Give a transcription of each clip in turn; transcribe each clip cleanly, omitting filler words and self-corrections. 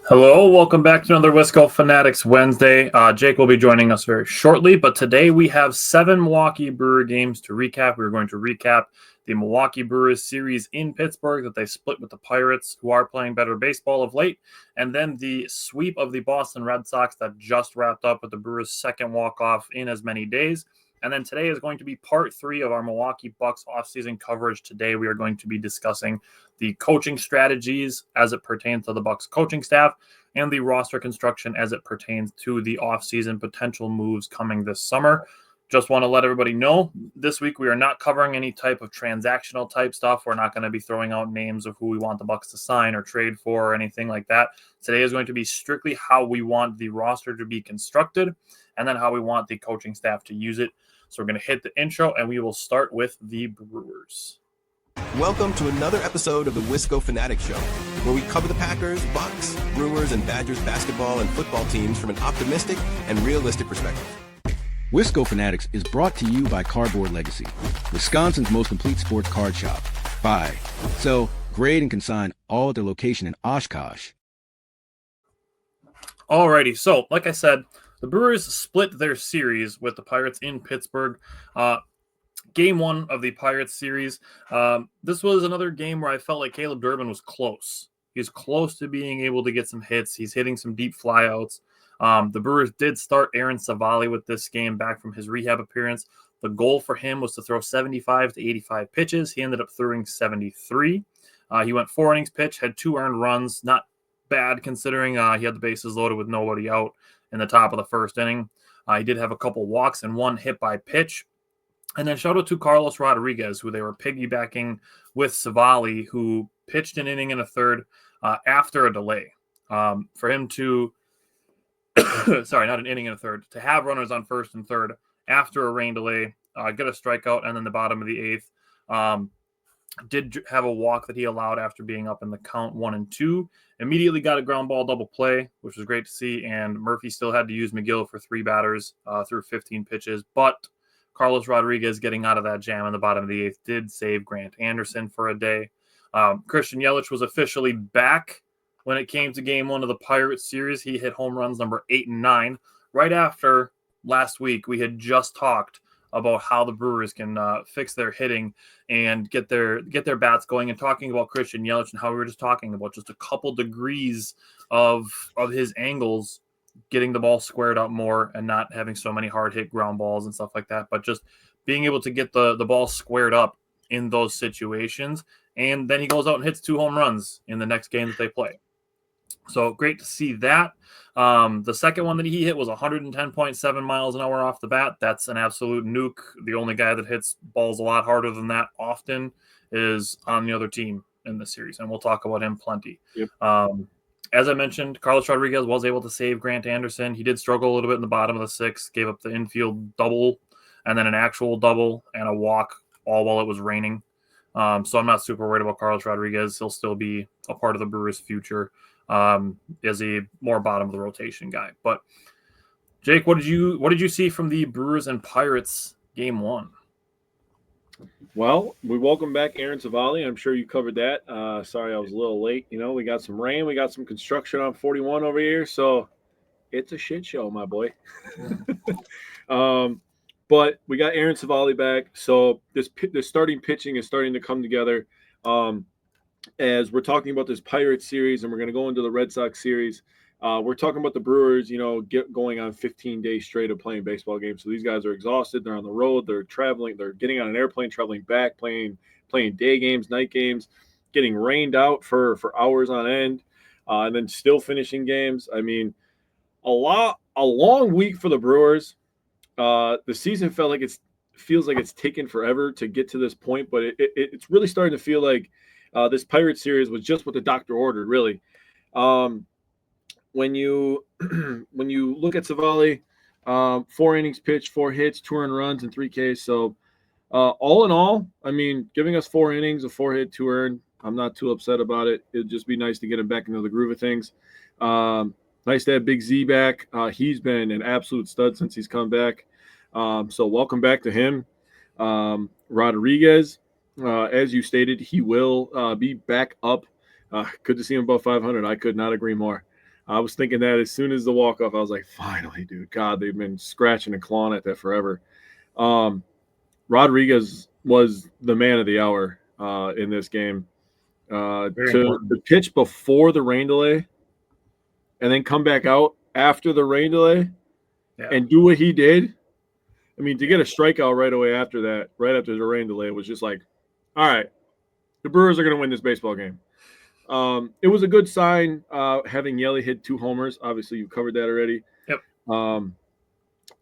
Hello, welcome back to another Wisco Fanatics Wednesday. Jake will be joining us very shortly, but today we have 7 Milwaukee Brewer games to recap. We're going to recap the Milwaukee Brewers series in Pittsburgh that they split with the Pirates, who are playing better baseball of late, and then the sweep of the Boston Red Sox that just wrapped up with the Brewers' second walk-off in as many days. And then today is going to be part 3 of our Milwaukee Bucks offseason coverage. Today we are going to be discussing the coaching strategies as it pertains to the Bucks coaching staff and the roster construction as it pertains to the offseason potential moves coming this summer. Just want to let everybody know, this week we are not covering any type of transactional type stuff. We're not going to be throwing out names of who we want the Bucks to sign or trade for or anything like that. Today is going to be strictly how we want the roster to be constructed and then how we want the coaching staff to use it. So we're going to hit the intro, and we will start with the Brewers. Welcome to another episode of the Wisco Fanatics Show, where we cover the Packers, Bucks, Brewers, and Badgers basketball and football teams from an optimistic and realistic perspective. Wisco Fanatics is brought to you by Cardboard Legacy, Wisconsin's most complete sports card shop. Buy, sell, grade, and consign all at their location in Oshkosh. Alrighty, so like I said, the Brewers split their series with the Pirates in Pittsburgh. Game 1 of the Pirates series. This was another game where I felt like Caleb Durbin was close. He's close to being able to get some hits. He's hitting some deep flyouts. The Brewers did start Aaron Savali with this game back from his rehab appearance. The goal for him was to throw 75 to 85 pitches. He ended up throwing 73. He went 4 innings pitch, had 2 earned runs. Not bad considering he had the bases loaded with nobody out in the top of the first inning. He did have a couple walks and 1 hit by pitch. And then shout out to Carlos Rodriguez, who they were piggybacking with Savali, who pitched an inning and a third after a delay. For him to, sorry, not an inning and a third, to have runners on first and third after a rain delay, get a strikeout, and then the bottom of the 8th. Did have a walk that he allowed after being up in the count 1-2. Immediately got a ground ball double play, which was great to see. And Murphy still had to use McGill for 3 batters through 15 pitches. But Carlos Rodriguez getting out of that jam in the bottom of the 8th did save Grant Anderson for a day. Christian Yelich was officially back when it came to game 1 of the Pirates series. He hit home runs number 8 and 9. Right after last week, we had just talked about how the Brewers can fix their hitting and get their bats going, and talking about Christian Yelich and how we were just talking about just a couple degrees of his angles, getting the ball squared up more and not having so many hard hit ground balls and stuff like that, but just being able to get the ball squared up in those situations. And then he goes out and hits 2 home runs in the next game that they play. So great to see that. The second one that he hit was 110.7 miles an hour off the bat. That's an absolute nuke. The only guy that hits balls a lot harder than that often is on the other team in the series, and we'll talk about him plenty. Yep. As I mentioned, Carlos Rodriguez was able to save Grant Anderson. He did struggle a little bit in the bottom of the 6th, gave up the infield double and then an actual double and a walk, all while it was raining. So I'm not super worried about Carlos Rodriguez. He'll still be a part of the Brewers' future as a more bottom of the rotation guy. But Jake, what did you see from the Brewers and Pirates game 1? Well, we welcome back Aaron Savali. I'm sure you covered that. Sorry I was a little late. We got some rain. We got some construction on 41 over here. So it's a shit show, my boy. But we got Aaron Savali back. So this starting pitching is starting to come together. As we're talking about this Pirates series, and we're going to go into the Red Sox series. We're talking about the Brewers, going on 15 days straight of playing baseball games. So these guys are exhausted. They're on the road. They're traveling. They're getting on an airplane, traveling back, playing day games, night games, getting rained out for hours on end, and then still finishing games. I mean, a long week for the Brewers. The season feels like it's taken forever to get to this point, but it's really starting to feel like this Pirates series was just what the doctor ordered, really. When you look at Savali, 4 innings pitched, 4 hits, 2 earned runs, and 3 Ks. So all in all, I mean, giving us 4 innings, a 4 hit, 2 earned, I'm not too upset about it. It'd just be nice to get him back into the groove of things. Nice to have Big Z back. He's been an absolute stud since he's come back. So welcome back to him. Rodriguez, as you stated, he will be back up. Good to see him above 500. I could not agree more. I was thinking that as soon as the walk-off, I was like, finally, dude. God, they've been scratching and clawing at that forever. Rodriguez was the man of the hour in this game. To pitch before the rain delay and then come back out after the rain delay and do what he did. I mean, to get a strikeout right away after that, right after the rain delay, was just like, all right, the Brewers are going to win this baseball game. It was a good sign having Yelly hit 2 homers. Obviously, you covered that already. Yep.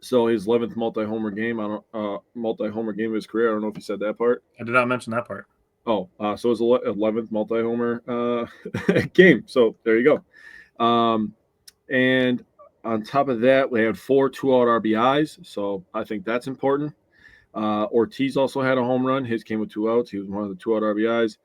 So his 11th multi-homer game of his career. I don't know if you said that part. I did not mention that part. Oh, so his 11th multi-homer game. So there you go. And on top of that, we had 4 2-out RBIs. So I think that's important. Ortiz also had a home run. His came with 2 outs. He was one of the 2-out RBIs.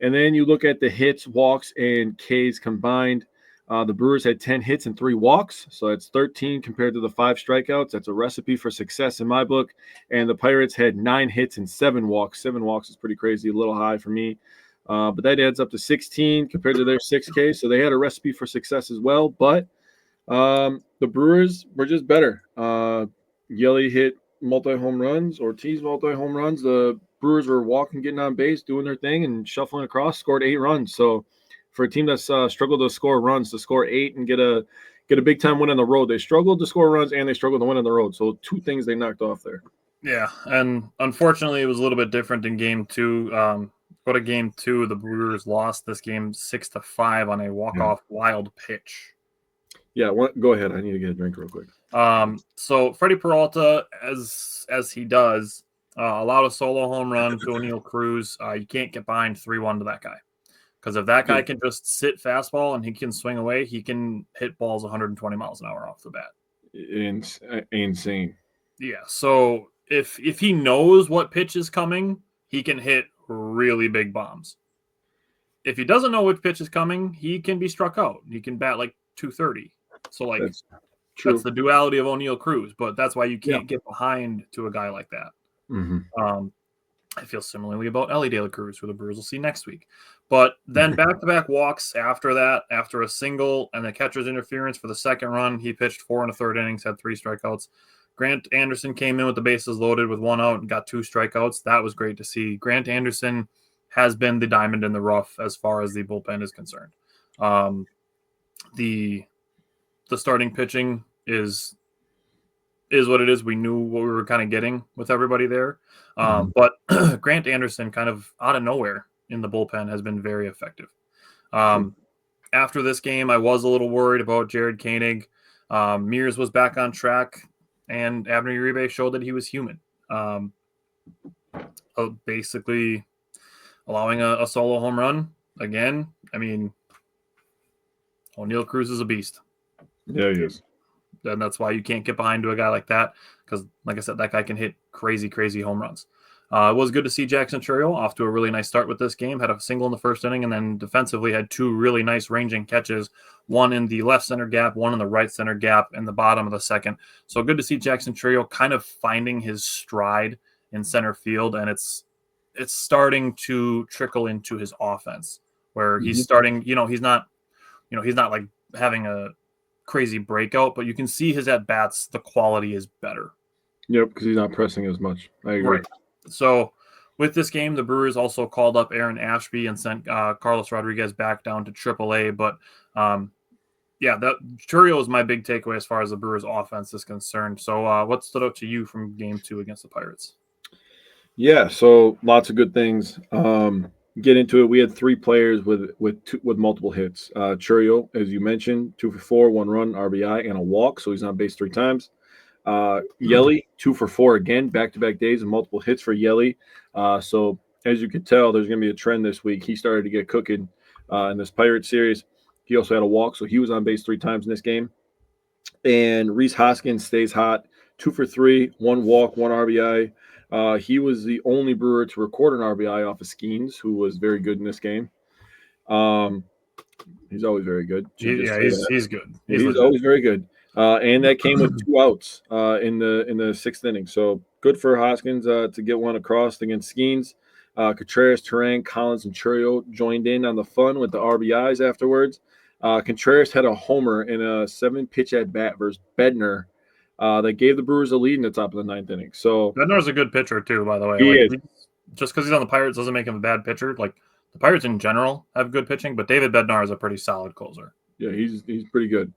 And then you look at the hits, walks, and Ks combined. The Brewers had 10 hits and 3 walks, so that's 13 compared to the 5 strikeouts. That's a recipe for success in my book. And the Pirates had 9 hits and 7 walks. 7 walks is pretty crazy, a little high for me. But that adds up to 16 compared to their 6K, so they had a recipe for success as well. But the Brewers were just better. Yelly hit multi-home runs, Ortiz multi-home runs. The Brewers were walking, getting on base, doing their thing, and shuffling across, scored 8 runs. So for a team that's struggled to score runs, to score 8 and get a big-time win on the road, they struggled to score runs and they struggled to win on the road. So 2 things they knocked off there. Yeah, and unfortunately, it was a little bit different in Game 2. Go to Game 2, the Brewers lost this game 6-5 on a walk-off wild pitch. Yeah, go ahead. I need to get a drink real quick. So Freddie Peralta, as he does, allowed a solo home run to O'Neal Cruz. You can't get behind 3-1 to that guy. Because if that guy can just sit fastball and he can swing away, he can hit balls 120 miles an hour off the bat. Insane. Yeah, so if he knows what pitch is coming, he can hit really big bombs. If he doesn't know which pitch is coming, he can be struck out. He can bat like 230. So that's the duality of O'Neal Cruz, but that's why you can't get behind to a guy like that. Mm-hmm. I feel similarly about Ellie De La Cruz, who the Brewers will see next week. But then back-to-back walks after that, after a single and the catcher's interference for the second run. He pitched 4 1/3 innings, had 3 strikeouts. Grant Anderson came in with the bases loaded with 1 out and got 2 strikeouts. That was great to see. Grant Anderson has been the diamond in the rough as far as the bullpen is concerned. The starting pitching is what it is. We knew what we were kind of getting with everybody there. But Grant Anderson kind of out of nowhere in the bullpen has been very effective. After this game, I was a little worried about Jared Koenig. Mears was back on track, and Abner Uribe showed that he was human. Basically allowing a solo home run again. I mean, O'Neal Cruz is a beast. Yeah, he is. And that's why you can't get behind to a guy like that, because, like I said, that guy can hit crazy, crazy home runs. It was good to see Jackson Chourio off to a really nice start with this game. Had a single in the first inning, and then defensively had 2 really nice ranging catches, one in the left center gap, one in the right center gap in the bottom of the second. So good to see Jackson Chourio kind of finding his stride in center field, and it's starting to trickle into his offense, where he's starting, he's not like having a crazy breakout, but you can see his at-bats, the quality is better. Yep, because he's not pressing as much. I agree. Right. So with this game, the Brewers also called up Aaron Ashby and sent Carlos Rodriguez back down to AAA. But, that Chourio is my big takeaway as far as the Brewers offense is concerned. So what stood out to you from Game 2 against the Pirates? Yeah, so lots of good things. Get into it. We had 3 players with multiple hits. Chourio, as you mentioned, 2 for 4, 1 run, RBI, and a walk. So he's on base 3 times. Yelly, 2 for 4 again, back-to-back days of multiple hits for Yelly. So as you can tell, there's going to be a trend this week. He started to get cooking in this Pirate series. He also had a walk, so he was on base 3 times in this game. And Rhys Hoskins stays hot, 2 for 3, 1 walk, 1 RBI. He was the only Brewer to record an RBI off of Skeens, who was very good in this game. He's always very good. He's good. He's always very good. And that came with 2 outs in the 6th inning. So good for Hoskins to get one across against Skeens. Contreras, Terang, Collins, and Chourio joined in on the fun with the RBIs afterwards. Contreras had a homer in a 7-pitch at bat versus Bednar that gave the Brewers a lead in the top of the 9th inning. So Bednar's a good pitcher too, by the way. he is. Just because he's on the Pirates doesn't make him a bad pitcher. Like the Pirates in general have good pitching, but David Bednar is a pretty solid closer. Yeah, he's pretty good.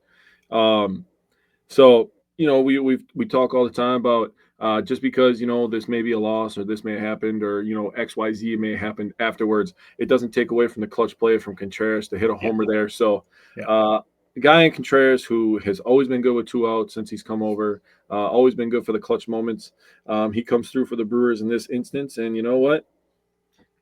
So we talk all the time about just because this may be a loss or this may have happened or XYZ may have happened afterwards, it doesn't take away from the clutch play from Contreras to hit a homer there. So the guy in Contreras who has always been good with 2 outs since he's come over, always been good for the clutch moments. He comes through for the Brewers in this instance, and you know what?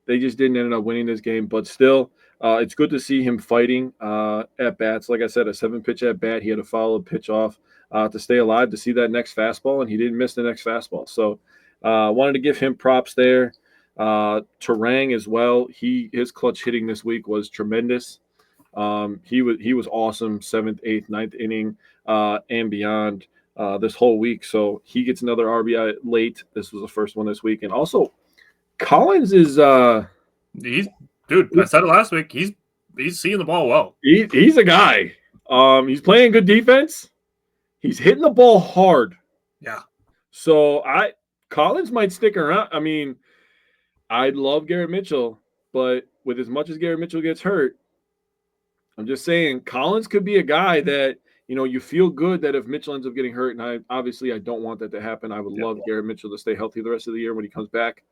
They just didn't end up winning this game, but still, it's good to see him fighting at bats. Like I said, a 7-pitch at bat, he had to foul a pitch off to stay alive to see that next fastball, and he didn't miss the next fastball. So, wanted to give him props there. Terang as well. His clutch hitting this week was tremendous. He was awesome 7th, 8th, 9th inning and beyond this whole week. So he gets another RBI late. This was the first one this week, and also Collins is I said it last week. He's seeing the ball well. He's a guy. He's playing good defense. He's hitting the ball hard. Yeah. So Collins might stick around. I mean, I love Garrett Mitchell, but with as much as Garrett Mitchell gets hurt, I'm just saying Collins could be a guy that you feel good that if Mitchell ends up getting hurt, and I don't want that to happen. I would love Garrett Mitchell to stay healthy the rest of the year when he comes back.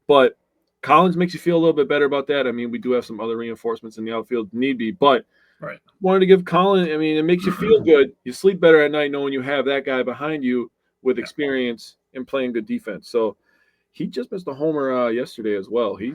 But Collins makes you feel a little bit better about that. I mean, we do have some other reinforcements in the outfield need be, but wanted to give Collins, it makes you feel good. You sleep better at night knowing you have that guy behind you with experience and playing good defense. So he just missed a homer yesterday as well. He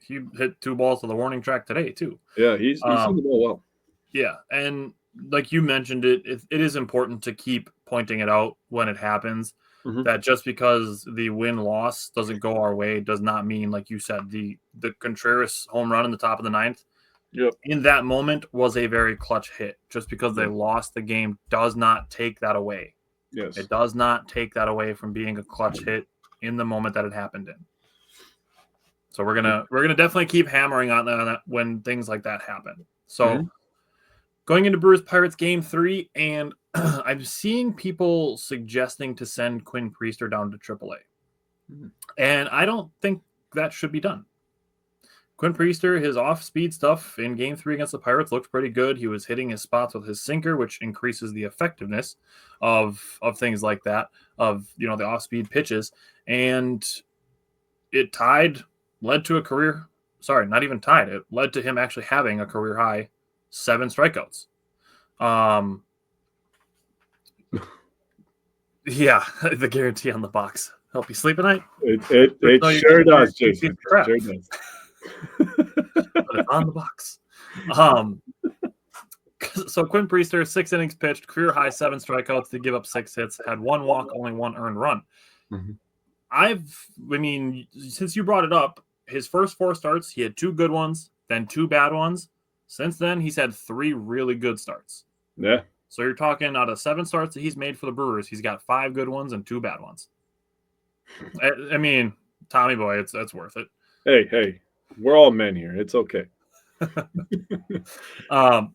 hit 2 balls to the warning track today too. Yeah, he's seen the ball well. Yeah, and like you mentioned, it is important to keep pointing it out when it happens. Mm-hmm. That just because the win-loss doesn't go our way does not mean, like you said, the Contreras home run in the top of the 9th. Yep. In that moment was a very clutch hit. Just because they lost the game does not take that away. Yes. It does not take that away from being a clutch hit in the moment that it happened in. So we're gonna definitely keep hammering on that when things like that happen. So going into Brewers Pirates game 3, and I'm seeing people suggesting to send Quinn Priester down to AAA. And I don't think that should be done. Quinn Priester, his off-speed stuff in game 3 against the Pirates looked pretty good. He was hitting his spots with his sinker, which increases the effectiveness of things like that, of the off-speed pitches. And it led to a career, sorry, not even tied. It led to him actually having a career high 7 strikeouts. Yeah, the guarantee on the box. Help you sleep at night? It sure does, Jason. It sure does. But it's on the box. So Quinn Priester, 6 innings pitched, career high 7 strikeouts to give up 6 hits, had 1 walk, only 1 earned run. Since you brought it up, his first 4 starts, he had 2 good ones, then 2 bad ones. Since then, he's had 3 really good starts. Yeah. So you're talking out of 7 starts that he's made for the Brewers, he's got 5 good ones and 2 bad ones. I mean, Tommy boy, it's worth it. Hey, we're all men here. It's okay.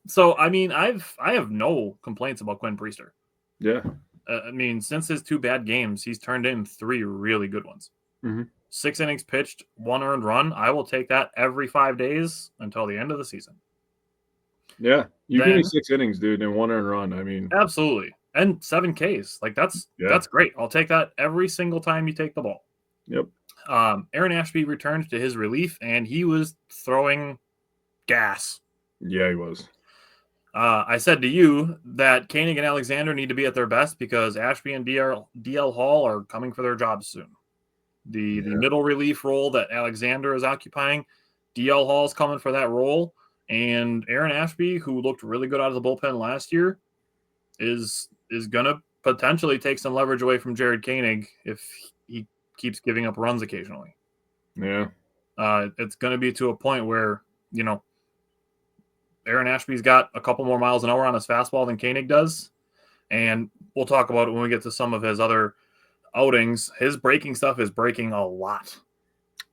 So I have no complaints about Quinn Priester. Yeah. Since his 2 bad games, he's turned in 3 really good ones. 6 innings pitched, 1 earned run. I will take that every 5 days until the end of the season. Yeah, give me 6 innings, dude, and 1 earned run. Absolutely, and 7 Ks. Like that's great. I'll take that every single time you take the ball. Yep. Aaron Ashby returned to his relief, and he was throwing gas. Yeah, he was. I said to you that Koenig and Alexander need to be at their best because Ashby and DL Hall are coming for their jobs soon. The middle relief role that Alexander is occupying, DL Hall's coming for that role. And Aaron Ashby, who looked really good out of the bullpen last year, is going to potentially take some leverage away from Jared Koenig if he keeps giving up runs occasionally. Yeah. It's going to be to a point where, Aaron Ashby's got a couple more miles an hour on his fastball than Koenig does. And we'll talk about it when we get to some of his other outings. His breaking stuff is breaking a lot.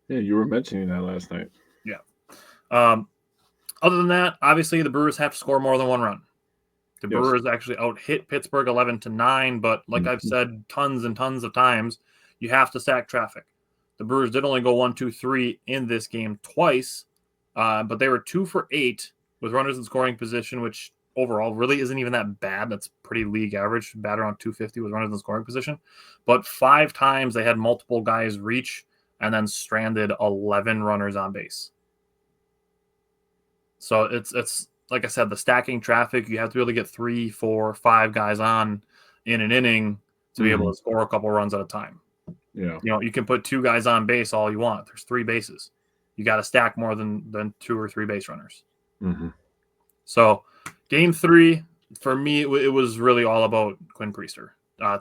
Yeah, you were mentioning that last night. Yeah. Other than that, obviously the Brewers have to score more than one run. The Yes. Brewers actually out-hit Pittsburgh 11-9, but like I've said tons and tons of times, you have to stack traffic. The Brewers did only go 1-2-3 in this game twice, but they were 2 for 8 with runners in scoring position, which overall really isn't even that bad. That's pretty league average, bat around 250 with runners in scoring position. But 5 times they had multiple guys reach and then stranded 11 runners on base. So it's like I said, the stacking traffic, you have to really get 3, 4, 5 guys on in an inning to be able to score a couple runs at a time. Yeah. You know, you can put 2 guys on base all you want. There's 3 bases. You got to stack more than 2 or 3 base runners. So game 3, for me, it was really all about Quinn Priester.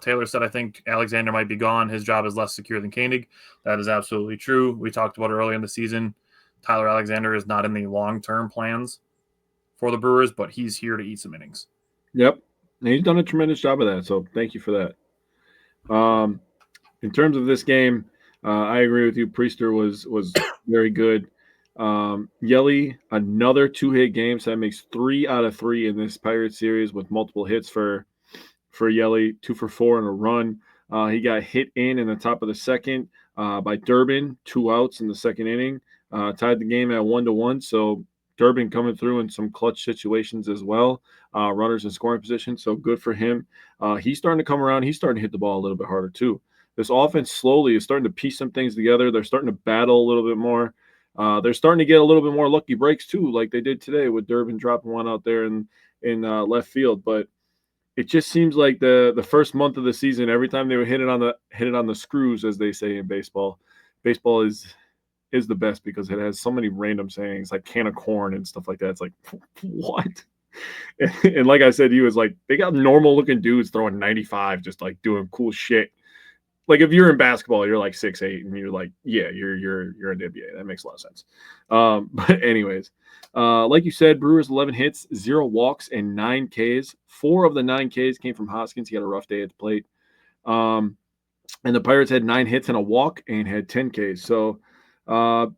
Taylor said, I think Alexander might be gone. His job is less secure than Koenig. That is absolutely true. We talked about it early in the season. Tyler Alexander is not in the long-term plans for the Brewers, but he's here to eat some innings. Yep. And he's done a tremendous job of that, so thank you for that. In terms of this game, I agree with you. Priester was very good. Yelly, another 2-hit game, so that makes 3 out of 3 in this Pirates series with multiple hits for Yelly, 2 for 4 in a run. He got hit in the top of the second by Durbin, 2 outs in the second inning, tied the game at 1-1. So Durbin coming through in some clutch situations as well, runners in scoring position. So good for him. He's starting to come around. He's starting to hit the ball a little bit harder too. This offense slowly is starting to piece some things together. They're starting to battle a little bit more. They're starting to get a little bit more lucky breaks too, like they did today with Durbin dropping one out there in left field. But it just seems like the first month of the season, every time they would hit it on the screws, as they say in baseball. Baseball is the best because it has so many random sayings like can of corn and stuff like that. It's like, what? And like I said, he was like, they got normal looking dudes throwing 95, just like doing cool shit. Like if you're in basketball, you're like 6'8", and you're like, yeah, you're in the NBA. That makes a lot of sense. But anyways, like you said, Brewers 11 hits, 0 walks, and 9 Ks. 4 of the 9 Ks came from Hoskins. He had a rough day at the plate. And the Pirates had 9 hits and a walk and had 10 Ks. So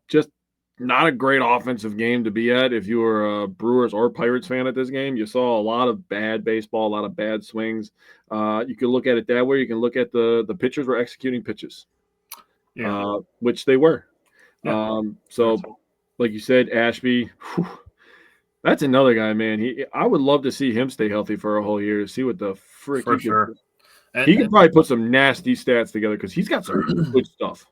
just not a great offensive game to be at if you were a Brewers or Pirates fan at this game. You saw a lot of bad baseball, a lot of bad swings. You can look at it that way. You can look at the pitchers were executing pitches, which they were. Yeah. So, like you said, Ashby, that's another guy, man. I would love to see him stay healthy for a whole year to see what the frick For sure. He could probably put some nasty stats together because he's got some good stuff.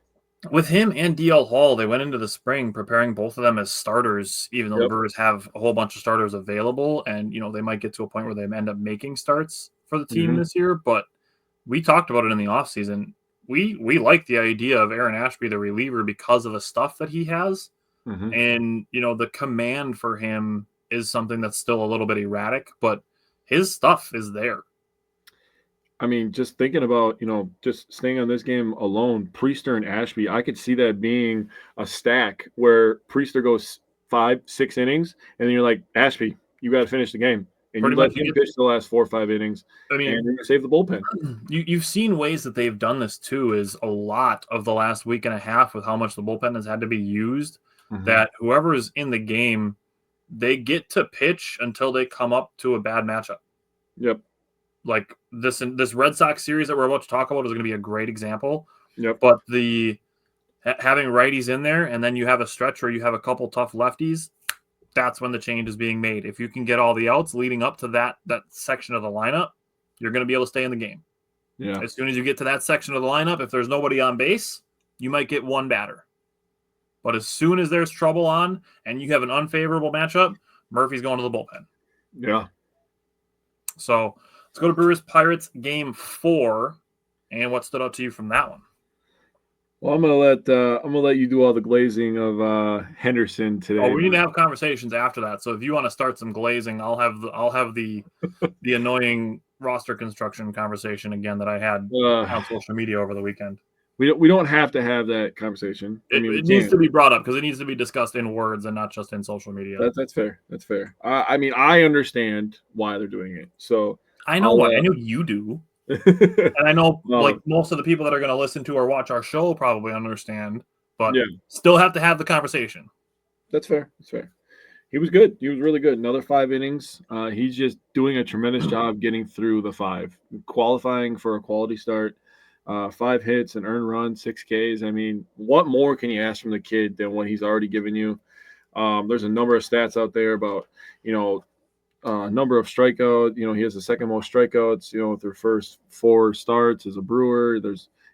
With him and DL Hall, they went into the spring preparing both of them as starters, even though the Brewers have a whole bunch of starters available. And, you know, they might get to a point where they end up making starts for the team this year. But we talked about it in the offseason. We like the idea of Aaron Ashby, the reliever, because of the stuff that he has. And, you know, the command for him is something that's still a little bit erratic, but his stuff is there. I mean, just thinking about, you know, just staying on this game alone, Priester and Ashby, I could see that being a stack where Priester goes 5-6 innings, and then you're like, Ashby, you got to finish the game. And you let him pitch the last 4 or 5 innings, and you save the bullpen. You've seen ways that they've done this too, is a lot of the last week and a half with how much the bullpen has had to be used, that whoever is in the game, they get to pitch until they come up to a bad matchup. Yep. Like this Red Sox series that we're about to talk about is going to be a great example. Yep. But having righties in there, and then you have a stretch where you have a couple tough lefties, that's when the change is being made. If you can get all the outs leading up to that section of the lineup, you're going to be able to stay in the game. Yeah. As soon as you get to that section of the lineup, if there's nobody on base, you might get one batter. But as soon as there's trouble on and you have an unfavorable matchup, Murphy's going to the bullpen. Yeah. So let's go to Brewers Pirates game 4, and what stood out to you from that one? Well, I'm gonna let you do all the glazing of Henderson today. Oh, we need to have conversations after that. So if you want to start some glazing, I'll have the annoying roster construction conversation again that I had on social media over the weekend. We don't have to have that conversation. It needs to be brought up because it needs to be discussed in words and not just in social media. That's fair. That's fair. I mean, I understand why they're doing it. So I know why. I know you do. And I know like most of the people that are going to listen to or watch our show probably understand, but still have to have the conversation. That's fair. That's fair. He was good. He was really good. Another 5 innings. He's just doing a tremendous job getting through the 5, qualifying for a quality start. 5 hits, an earned run, 6 Ks. I mean, what more can you ask from the kid than what he's already given you? There's a number of stats out there about, number of strikeouts. He has the second most strikeouts, through first 4 starts as a Brewer.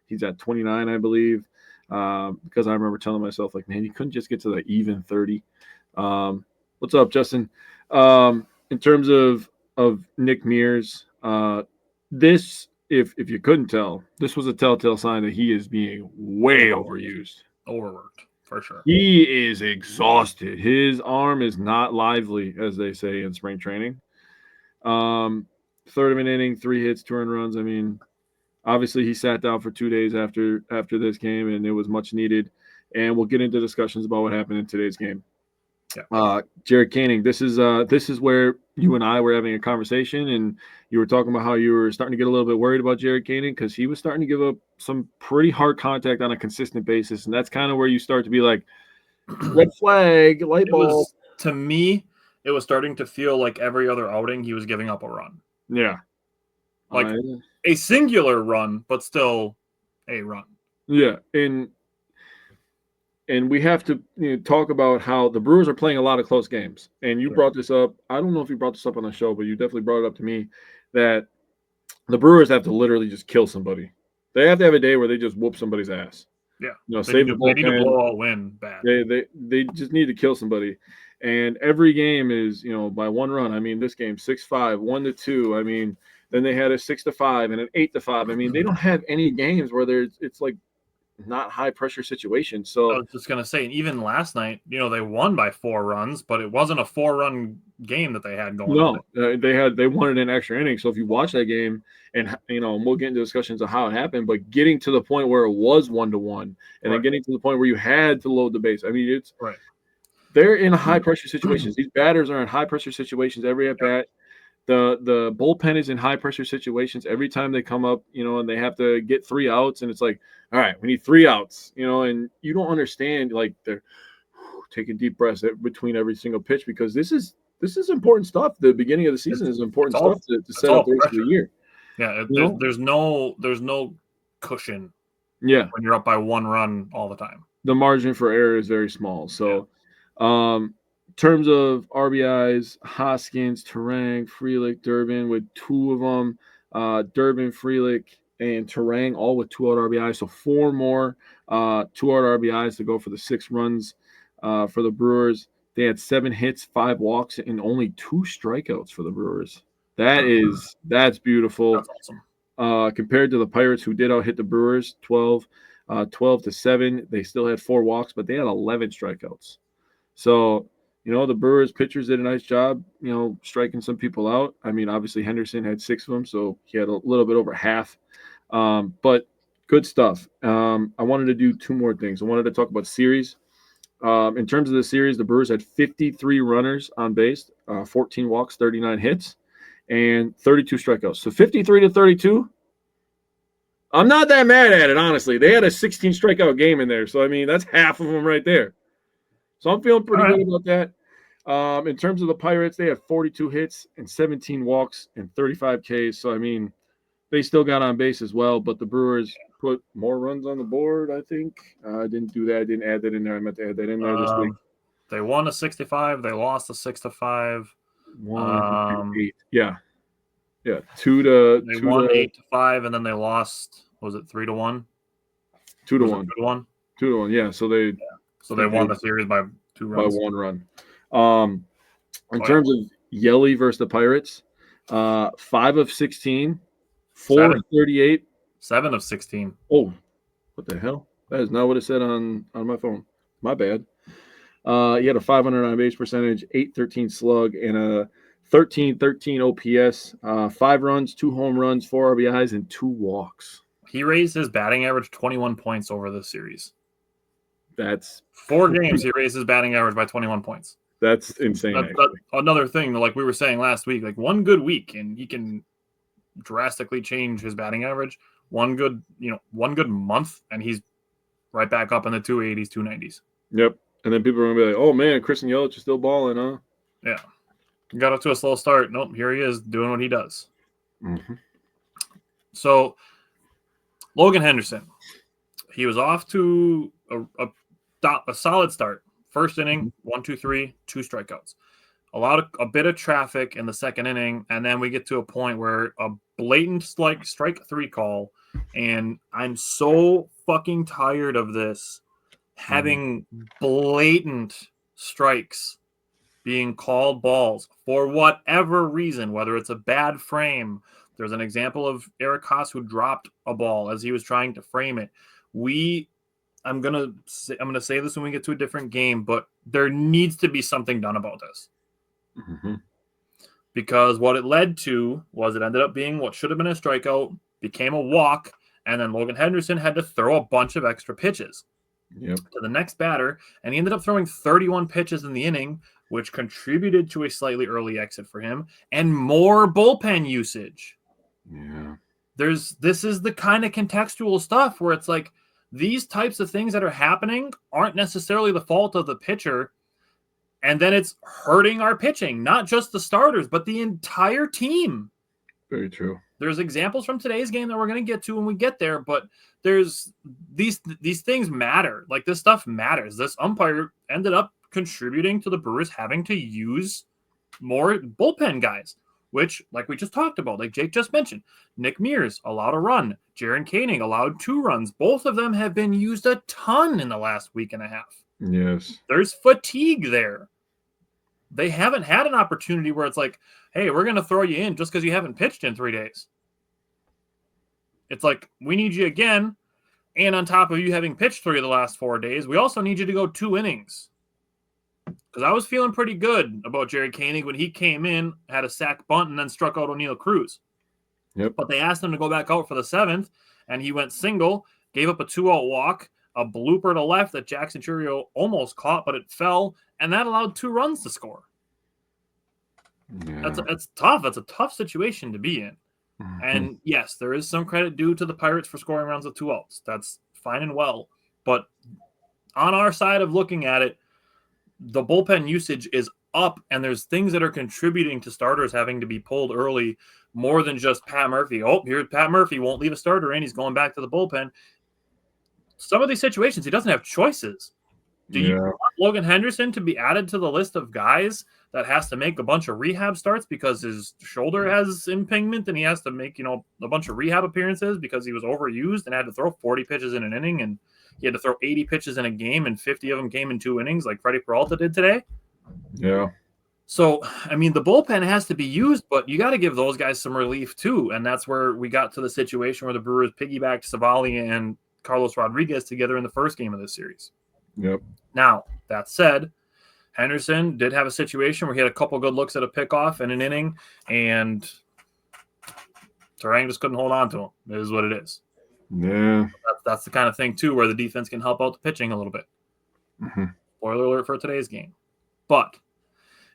He's at 29, I believe, because I remember telling myself, like, man, he couldn't just get to the even 30. What's up, Justin? In terms of Nick Mears, this, if you couldn't tell, this was a telltale sign that he is being way overused. Overworked, for sure. He is exhausted. His arm is not lively, as they say in spring training. Third of an inning, 3 hits, 2 earned runs. I mean, obviously he sat down for 2 days after this game, and it was much needed. And we'll get into discussions about what happened in today's game. Yeah. Jared Koenig, this is where you and I were having a conversation, and you were talking about how you were starting to get a little bit worried about Jared Koenig because he was starting to give up some pretty hard contact on a consistent basis, and that's kind of where you start to be like, red flag, light bulb. To me, it was starting to feel like every other outing he was giving up a run. Yeah, like a singular run, but still a run. Yeah, and we have to talk about how the Brewers are playing a lot of close games. And you brought this up. I don't know if you brought this up on the show, but you definitely brought it up to me that the Brewers have to literally just kill somebody. They have to have a day where they just whoop somebody's ass. Yeah. Save the bullpen. They need to blow all win bad. They just need to kill somebody. And every game is, by 1 run. I mean, this game 6-5, 1-2. I mean, then they had a 6-5 and an 8-5. I mean, they don't have any games where it's like not high pressure situation. So I was just gonna say, and even last night, they won by 4 runs, but it wasn't a 4-run game that they had going. No, they won it in extra innings. So if you watch that game, and we'll get into discussions of how it happened, but getting to the point where it was 1-1, and then getting to the point where you had to load the base. I mean, it's right. They're in high pressure situations. These batters are in high pressure situations every at bat. The bullpen is in high pressure situations every time they come up, and they have to get 3 outs, and it's like, all right, we need 3 outs, and you don't understand, like, they're taking deep breaths between every single pitch because this is important stuff. The beginning of the season is important stuff to set up the rest of the year. Yeah, there's no cushion. Yeah, when you're up by 1 run all the time, the margin for error is very small. So, in terms of RBIs, Hoskins, Turang, Frelick, Durbin with 2 of them. Durbin, Frelick, and Turang all with 2 out RBIs. So 4 more 2 out RBIs to go for the 6 runs for the Brewers. They had 7 hits, 5 walks, and only 2 strikeouts for the Brewers. That's beautiful. That's awesome. Compared to the Pirates, who did out hit the Brewers 12-7. They still had 4 walks, but they had 11 strikeouts. So, the Brewers pitchers did a nice job, striking some people out. I mean, obviously Henderson had 6 of them, so he had a little bit over half. But good stuff. I wanted to do 2 more things. I wanted to talk about series. In terms of the series, the Brewers had 53 runners on base, 14 walks, 39 hits, and 32 strikeouts. So 53-32. I'm not that mad at it, honestly. They had a 16 strikeout game in there. So, I mean, that's half of them right there. So I'm feeling pretty good about that. In terms of the Pirates, they had 42 hits and 17 walks and 35 Ks. So, I mean, they still got on base as well. But the Brewers put more runs on the board, I think. I didn't do that. I didn't add that in there. I meant to add that in there this week. They won a 65. They lost a 6-5. 1-8. Yeah. 2 to. They won 8-5, and then they lost. Was it 3-1? 2-1. 2-1. 2-1. Yeah. So they. Yeah. So they won the series by 2 runs. By 1 run. In terms of Yelly versus the Pirates, 5 of 16, 4 of 38. 7 of 16. Oh, what the hell? That is not what it said on my phone. My bad. He had a 500 on base percentage, 813 slug, and a 1313 OPS, 5 runs, 2 home runs, 4 RBIs, and 2 walks. He raised his batting average 21 points over the series. That's 4 games. He raised his batting average by 21 points. That's insane. That's another thing, like we were saying last week, like 1 good week, and he can drastically change his batting average. 1 good month, and he's right back up in the 280s, 290s. Yep. And then people are gonna be like, "Oh man, Christian Yelich is still balling, huh?" Yeah. Got up to a slow start. Nope, here he is doing what he does. Mm-hmm. So, Logan Henderson, he was off to a solid start. First inning, 1, 2, 3, 2 strikeouts. Allowed a bit of traffic in the second inning, and then we get to a point where a blatant strike 3 call, and I'm so fucking tired of this, having blatant strikes being called balls for whatever reason, whether it's a bad frame. There's an example of Eric Haas who dropped a ball as he was trying to frame it. I'm gonna say this when we get to a different game, but there needs to be something done about this. Mm-hmm. Because what it led to was it ended up being what should have been a strikeout, became a walk, and then Logan Henderson had to throw a bunch of extra pitches to the next batter, and he ended up throwing 31 pitches in the inning, which contributed to a slightly early exit for him and more bullpen usage. Yeah. This is the kind of contextual stuff where it's like these types of things that are happening aren't necessarily the fault of the pitcher, and then it's hurting our pitching, not just the starters, but the entire team. Very true. There's examples from today's game that we're going to get to when we get there, but there's these things matter. Like, this stuff matters. This umpire ended up contributing to the Brewers having to use more bullpen guys, which, like we just talked about, like Jake just mentioned, Nick Mears allowed a run. Jaron Koenig allowed 2 runs. Both of them have been used a ton in the last week and a half. Yes. There's fatigue there. They haven't had an opportunity where it's like, hey, we're going to throw you in just because you haven't pitched in 3 days. It's like, we need you again. And on top of you having pitched 3 of the last 4 days, we also need you to go 2 innings. Because I was feeling pretty good about Jerry Koenig when he came in, had a sac bunt, and then struck out O'Neal Cruz. Yep. But they asked him to go back out for the 7th, and he went single, gave up a 2-out walk, a blooper to left that Jackson Churio almost caught, but it fell, and that allowed 2 runs to score. Yeah. That's tough. That's a tough situation to be in. Mm-hmm. And yes, there is some credit due to the Pirates for scoring runs with 2 outs. That's fine and well. But on our side of looking at it, the bullpen usage is up, and there's things that are contributing to starters having to be pulled early more than just Pat Murphy. Oh, here's Pat Murphy, won't leave a starter in. He's going back to the bullpen. Some of these situations, he doesn't have choices. Do you want Logan Henderson to be added to the list of guys that has to make a bunch of rehab starts because his shoulder has impingement and he has to make, a bunch of rehab appearances because he was overused and had to throw 40 pitches in an inning, and he had to throw 80 pitches in a game and 50 of them came in 2 innings like Freddie Peralta did today? Yeah. So, I mean, the bullpen has to be used, but you got to give those guys some relief too. And that's where we got to the situation where the Brewers piggybacked Savali and Carlos Rodriguez together in the first game of this series. Yep. Now, that said, Henderson did have a situation where he had a couple good looks at a pickoff in an inning, and Terang just couldn't hold on to him. It is what it is. Yeah. That's the kind of thing, too, where the defense can help out the pitching a little bit. Mm-hmm. Spoiler alert for today's game. But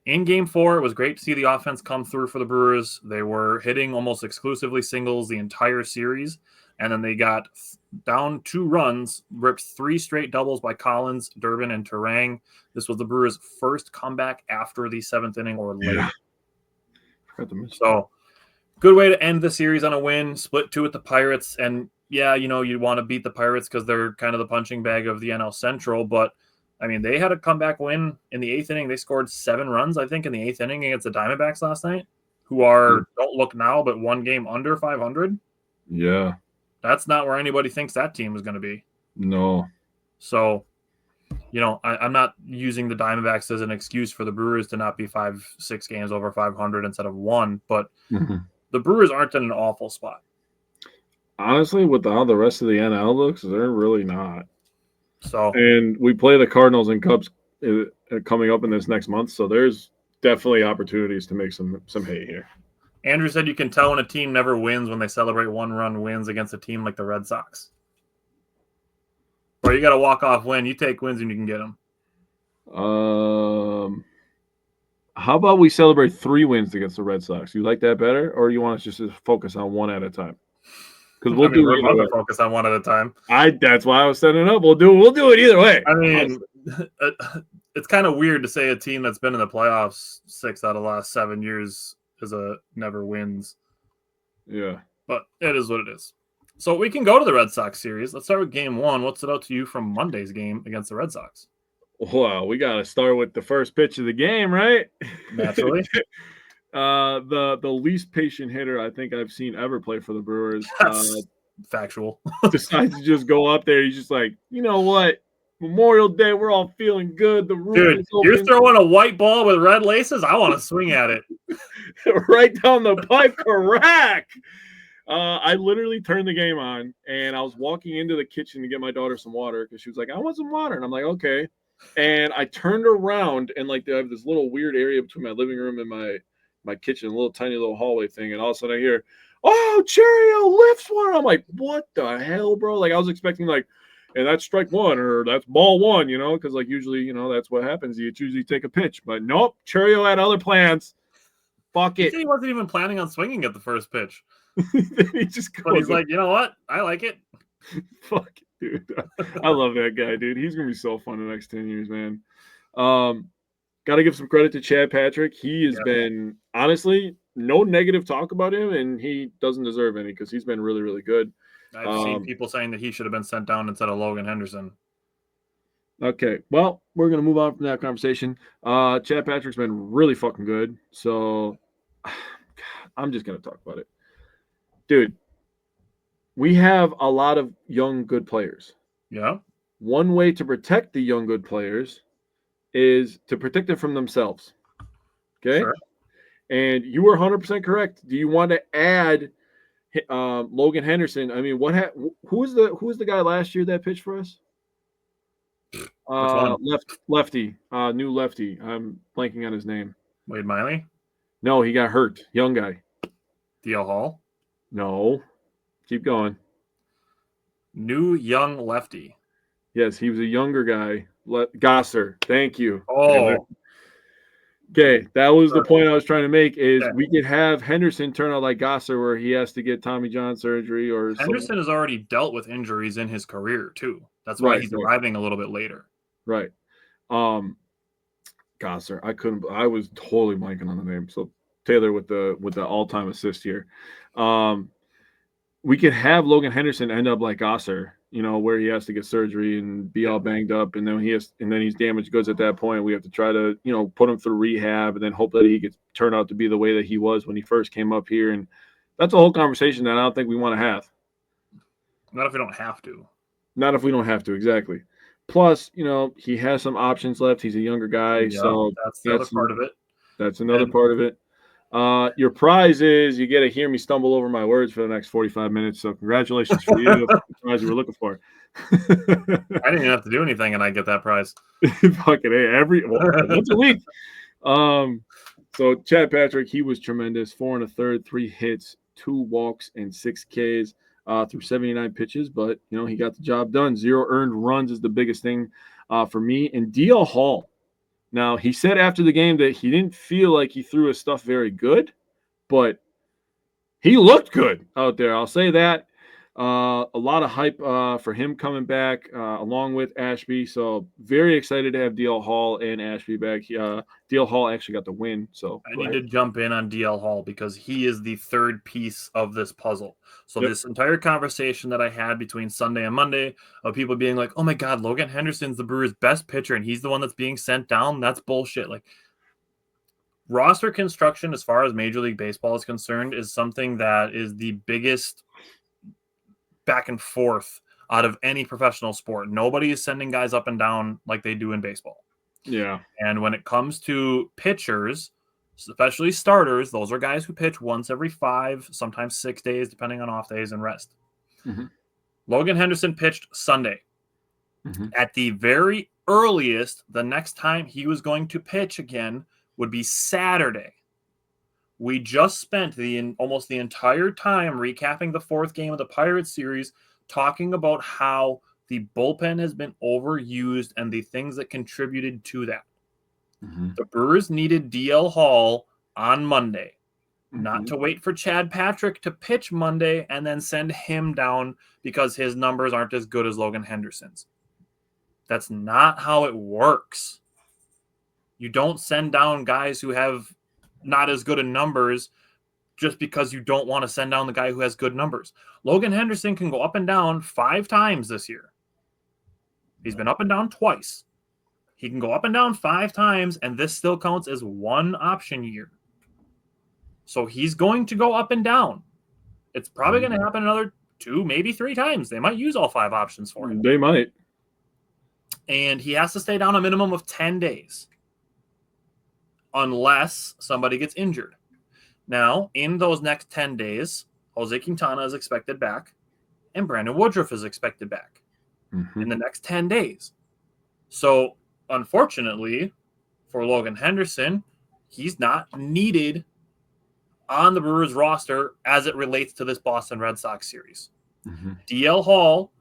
in Game 4, it was great to see the offense come through for the Brewers. They were hitting almost exclusively singles the entire series, and then they got down 2 runs, ripped 3 straight doubles by Collins, Durbin, and Terang. This was the Brewers' first comeback after the 7th inning or later. Yeah. So, good way to end the series on a win. Split 2 with the Pirates. And, yeah, you want to beat the Pirates because they're kind of the punching bag of the NL Central. But, I mean, they had a comeback win in the 8th inning. They scored 7 runs, I think, in the 8th inning against the Diamondbacks last night, who are, don't look now, but 1 game under 500. Yeah. That's not where anybody thinks that team is going to be. No. So, I'm not using the Diamondbacks as an excuse for the Brewers to not be 5-6 games over 500 instead of 1, but the Brewers aren't in an awful spot. Honestly, with how the rest of the NL looks, they're really not. So, and we play the Cardinals and Cubs coming up in this next month, so there's definitely opportunities to make some hay here. Andrew said you can tell when a team never wins when they celebrate 1-run wins against a team like the Red Sox. Or you got a walk-off win. You take wins and you can get them. How about we celebrate 3 wins against the Red Sox? You like that better, or you want us just to focus on 1 at a time? Because we're about to focus on 1 at a time. That's why I was setting it up. We'll do it either way. I mean, it's kind of weird to say a team that's been in the playoffs 6 out of the last 7 years is a never wins. Yeah. But it is what it is. So we can go to the Red Sox series. Let's start with game 1. What's it out to you from Monday's game against the Red Sox? Well, we got to start with the first pitch of the game, right? Naturally. The least patient hitter I think I've seen ever play for the Brewers. That's factual. Decides to just go up there. He's just like, you know what? Memorial Day, we're all feeling good. The roof Dude, is open. you're throwing a white ball with red laces? I want to swing at it. Right down the pipe, correct. I literally turned the game on, and I was walking into the kitchen to get my daughter some water because she was like, I want some water. And I'm like, okay. And I turned around, and like I have this little weird area between my living room and my kitchen, a little tiny little hallway thing. And all of a sudden I hear, oh, Cheerio lifts one. I'm like, what the hell, bro? Like I was expecting like, and that's strike one or that's ball one, you know, because like usually, you know, that's what happens. You usually take a pitch, but nope, Cheerio had other plans. Fuck it. He wasn't even planning on swinging at the first pitch. He just goes, but he's like, you know what? I like it. Fuck it, dude. I love that guy, dude. He's gonna be so fun the next 10 years, man. Got to give some credit to Chad Patrick. He has been, honestly, no negative talk about him, and he doesn't deserve any because he's been really, really good. I've seen people saying that he should have been sent down instead of Logan Henderson. Okay, well, we're going to move on from that conversation. Chad Patrick's been really fucking good, so I'm just going to talk about it. Dude, we have a lot of young, good players. Yeah. One way to protect the young, good players is to protect them from themselves. Okay? Sure. And you were 100% correct. Do you want to add Logan Henderson? I mean, who was the guy last year that pitched for us? Lefty, new lefty. I'm blanking on his name. Wade Miley? No, he got hurt. Young guy. DL Hall? No. Keep going. New young lefty. Yes, he was a younger guy. Gosser. Thank you. Oh. Okay, that was the point I was trying to make is we could have Henderson turn out like Gosser where he has to get Tommy John surgery or Henderson has already dealt with injuries in his career too. That's why he's arriving a little bit later. Right. Gosser. I was totally blanking on the name. So Taylor with the all-time assist here. We could have Logan Henderson end up like Gosser, you know, where he has to get surgery and be all banged up, and then he's damaged goods at that point. We have to try to, you know, put him through rehab and then hope that he gets turn out to be the way that he was when he first came up here. And that's a whole conversation that I don't think we want to have. Not if we don't have to. Not if we don't have to, exactly. Plus, you know, he has some options left. He's a younger guy, so that's the other part of it. That's another part of it. Your prize is you get to hear me stumble over my words for the next 45 minutes. So congratulations for you. That's the prize you were looking for. I didn't even have to do anything, and I get that prize. Fucking once a week. So Chad Patrick, he was tremendous. 4 1/3, 3 hits, 2 walks, and 6 Ks through 79 pitches. But you know he got the job done. 0 earned runs is the biggest thing for me. And DL Hall. Now, he said after the game that he didn't feel like he threw his stuff very good, but he looked good out there. I'll say that. A lot of hype for him coming back along with Ashby. So very excited to have DL Hall and Ashby back. DL Hall actually got the win. So I need to jump in on DL Hall because he is the third piece of this puzzle. So this entire conversation that I had between Sunday and Monday of people being like, oh my God, Logan Henderson's the Brewers' best pitcher and he's the one that's being sent down. That's bullshit. Like roster construction as far as Major League Baseball is concerned is something that is the biggest back and forth out of any professional sport. Nobody is sending guys up and down like they do in baseball. Yeah. And when it comes to pitchers, especially starters, those are guys who pitch once every 5, sometimes 6 days, depending on off days and rest. Mm-hmm. Logan Henderson pitched Sunday. Mm-hmm. At the very earliest, the next time he was going to pitch again would be Saturday. We just spent almost the entire time recapping the 4th game of the Pirates series, talking about how the bullpen has been overused and the things that contributed to that. Mm-hmm. The Brewers needed DL Hall on Monday, not to wait for Chad Patrick to pitch Monday and then send him down because his numbers aren't as good as Logan Henderson's. That's not how it works. You don't send down guys who have not as good a numbers just because you don't want to send down the guy who has good numbers. Logan Henderson can go up and down 5 times this year. He's been up and down twice. He can go up and down 5 times, and this still counts as one option year. So he's going to go up and down. It's probably going to happen another 2, maybe 3 times. They might use all 5 options for him. They might. And he has to stay down a minimum of 10 days unless somebody gets injured. Now, in those next 10 days, Jose Quintana is expected back, and Brandon Woodruff is expected back in the next 10 days. So, unfortunately, for Logan Henderson, he's not needed on the Brewers roster as it relates to this Boston Red Sox series. DL Hall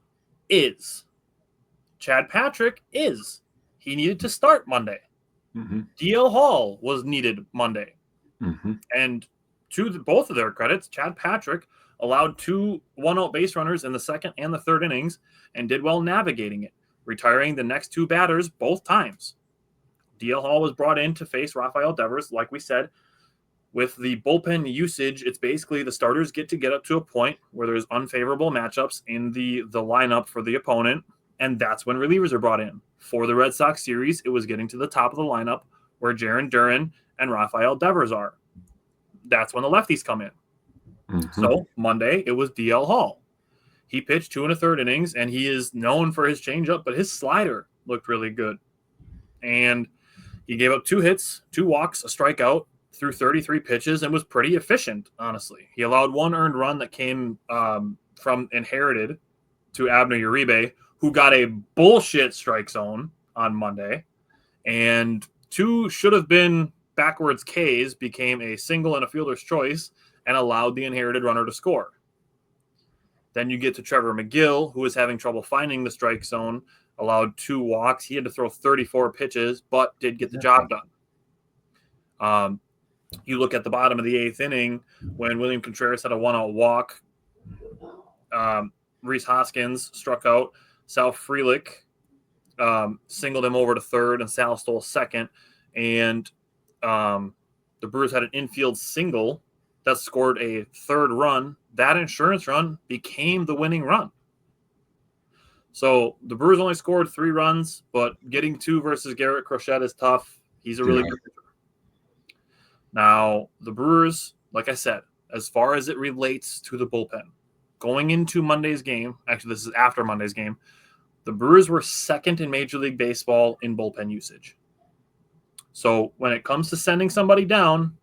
is. Chad Patrick is. He needed to start Monday. DL Hall was needed Monday. And to both of their credits, Chad Patrick allowed 2 one-out base runners in the second and the third innings and did well navigating it, retiring the next 2 batters both times. DL Hall was brought in to face Rafael Devers. Like we said, with the bullpen usage, it's basically the starters get up to a point where there's unfavorable matchups in the lineup for the opponent, and that's when relievers are brought in. For the Red Sox series, it was getting to the top of the lineup where Jarren Duran and Rafael Devers are. That's when the lefties come in. So Monday, it was DL Hall. He pitched 2 1/3 innings, and he is known for his changeup, but his slider looked really good. And he gave up 2 hits, 2 walks, a strikeout through 33 pitches, and was pretty efficient, honestly. He allowed 1 earned run that came from inherited to Abner Uribe, who got a bullshit strike zone on Monday. And 2 should have been backwards Ks became a single and a fielder's choice and allowed the inherited runner to score. Then you get to Trevor McGill, who was having trouble finding the strike zone, allowed 2 walks. He had to throw 34 pitches, but did get the job done. You look at the bottom of the 8th inning when William Contreras had a 1-out walk. Rhys Hoskins struck out. Sal Frelick singled him over to third, and Sal stole second. And the Brewers had an infield single that scored a 3rd run. That insurance run became the winning run. So the Brewers only scored 3 runs, but getting 2 versus Garrett Crochet is tough. He's a really good pitcher. Now, the Brewers, like I said, as far as it relates to the bullpen, going into Monday's game, actually this is after Monday's game, the Brewers were 2nd in Major League Baseball in bullpen usage. So when it comes to sending somebody down,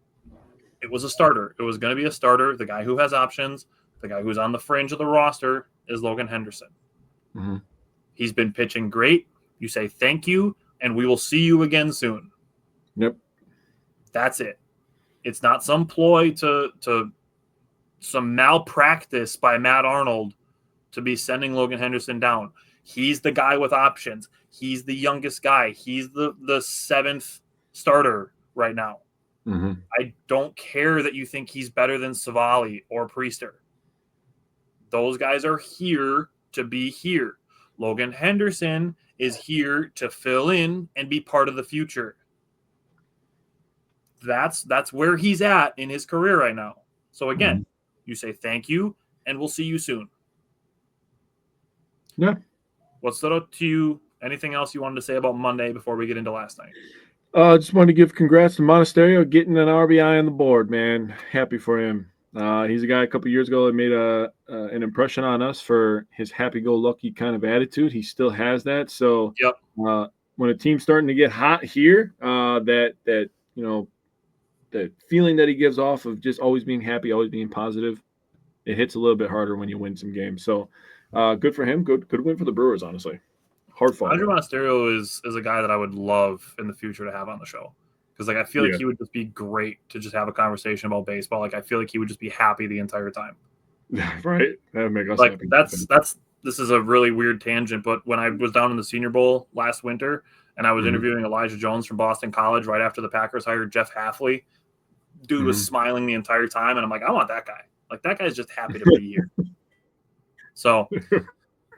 it was a starter. It was going to be a starter. The guy who has options, the guy who's on the fringe of the roster is Logan Henderson. He's been pitching great. You say thank you, and we will see you again soon. Yep. That's it. It's not some ploy to some malpractice by Matt Arnold to be sending Logan Henderson down. He's the guy with options. He's the youngest guy. He's the 7th starter right now. I don't care that you think he's better than Savali or Priester. Those guys are here to be here. Logan Henderson is here to fill in and be part of the future. That's where he's at in his career right now. So again, you say thank you, and we'll see you soon. Yeah. What stood out to you? Anything else you wanted to say about Monday before we get into last night? Just wanted to give congrats to Monasterio getting an RBI on the board, man. Happy for him. He's a guy a couple years ago that made an impression on us for his happy-go-lucky kind of attitude. He still has that. So when a team's starting to get hot here, that feeling that he gives off of just always being happy, always being positive, it hits a little bit harder when you win some games. So good for him. Good win for the Brewers, honestly. Hard fought. Andrew Monasterio is a guy that I would love in the future to have on the show. Because I feel like he would just be great to just have a conversation about baseball. I feel like he would just be happy the entire time. Right. That would make us happy. That's this is a really weird tangent, but when I was down in the Senior Bowl last winter and I was interviewing Elijah Jones from Boston College right after the Packers hired Jeff Hafley, dude was smiling the entire time, and I'm like, I want that guy. That guy's just happy to be here. So,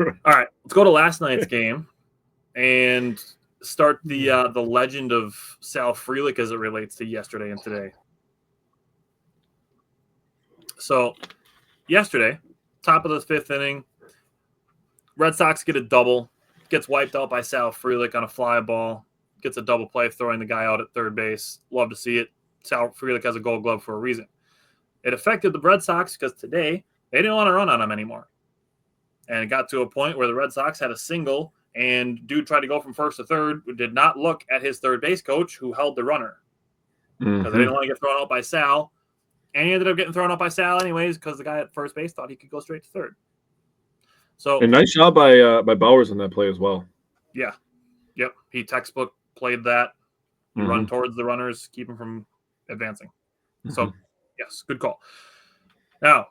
all right, let's go to last night's game. And start the legend of Sal Frelick as it relates to yesterday and today. So yesterday, top of the 5th inning, Red Sox get a double, gets wiped out by Sal Frelick on a fly ball, gets a double play, throwing the guy out at third base. Love to see it. Sal Frelick has a Gold Glove for a reason. It affected the Red Sox because today they didn't want to run on him anymore. And it got to a point where the Red Sox had a single, and dude tried to go from first to third, did not look at his third base coach who held the runner because they didn't want to get thrown out by Sal. And he ended up getting thrown out by Sal anyways because the guy at first base thought he could go straight to third. So a nice job by Bowers on that play as well. Yeah. Yep. He textbook played that. Run towards the runners, keep them from advancing. So, yes, good call. Now,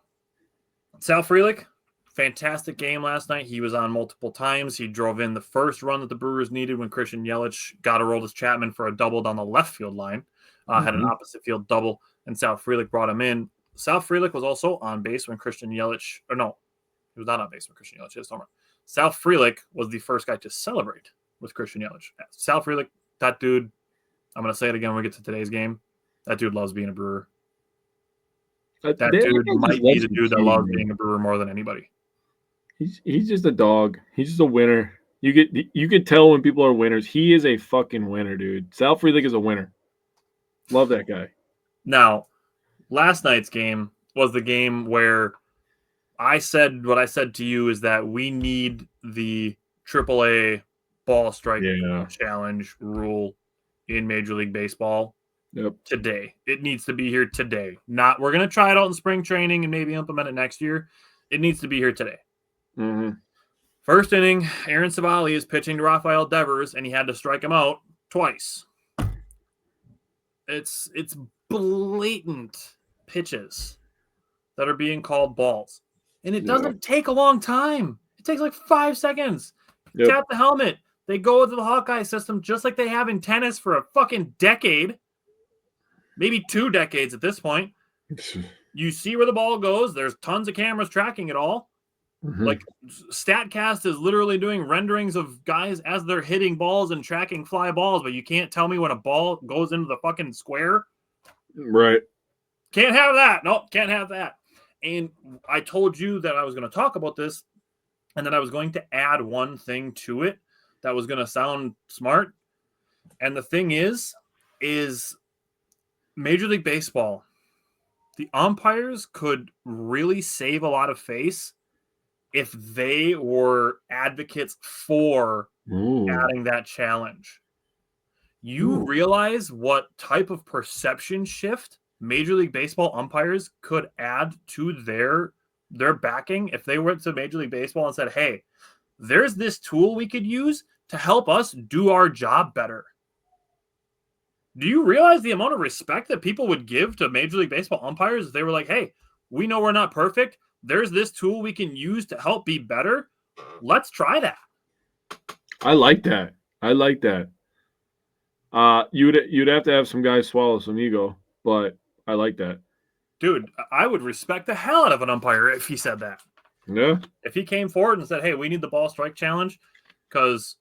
Sal Frelick, fantastic game last night. He was on multiple times. He drove in the first run that the Brewers needed when Christian Yelich got a Aroldis Chapman for a double down the left field line. Had an opposite field double, and Sal Frelick brought him in. Sal Frelick was also on base when Christian Yelich – or no, he was not on base when Christian Yelich hit his home run. Sal Frelick was the first guy to celebrate with Christian Yelich. Sal Frelick, that dude – I'm going to say it again when we get to today's game. That dude loves being a Brewer. That dude might be the dude that loves being a Brewer more than anybody. He's just a dog. He's just a winner. You could tell when people are winners. He is a fucking winner, dude. Sal Frelick is a winner. Love that guy. Now, last night's game was the game where I said what I said to you is that we need the AAA ball strike challenge rule in Major League Baseball today. It needs to be here today. Not we're going to try it out in spring training and maybe implement it next year. It needs to be here today. First inning, Aaron Savali is pitching to Rafael Devers, and he had to strike him out twice. It's blatant pitches that are being called balls. And it doesn't take a long time. It takes like 5 seconds. Tap the helmet. They go to the Hawkeye system just like they have in tennis for a fucking decade. Maybe 2 decades at this point. You see where the ball goes. There's tons of cameras tracking it all. Like StatCast is literally doing renderings of guys as they're hitting balls and tracking fly balls, but you can't tell me when a ball goes into the fucking square. Right. Can't have that. Nope, can't have that. And I told you that I was going to talk about this and that I was going to add one thing to it that was going to sound smart. And the thing is Major League Baseball, the umpires could really save a lot of face if they were advocates for adding that challenge. You realize what type of perception shift Major League Baseball umpires could add to their backing if they went to Major League Baseball and said, hey, there's this tool we could use to help us do our job better. Do you realize the amount of respect that people would give to Major League Baseball umpires if they were like, hey, we know we're not perfect. There's this tool we can use to help be better. Let's try that. I like that. You'd have to have some guys swallow some ego, but I like that. Dude, I would respect the hell out of an umpire if he said that. Yeah. If he came forward and said, hey, we need the ball strike challenge because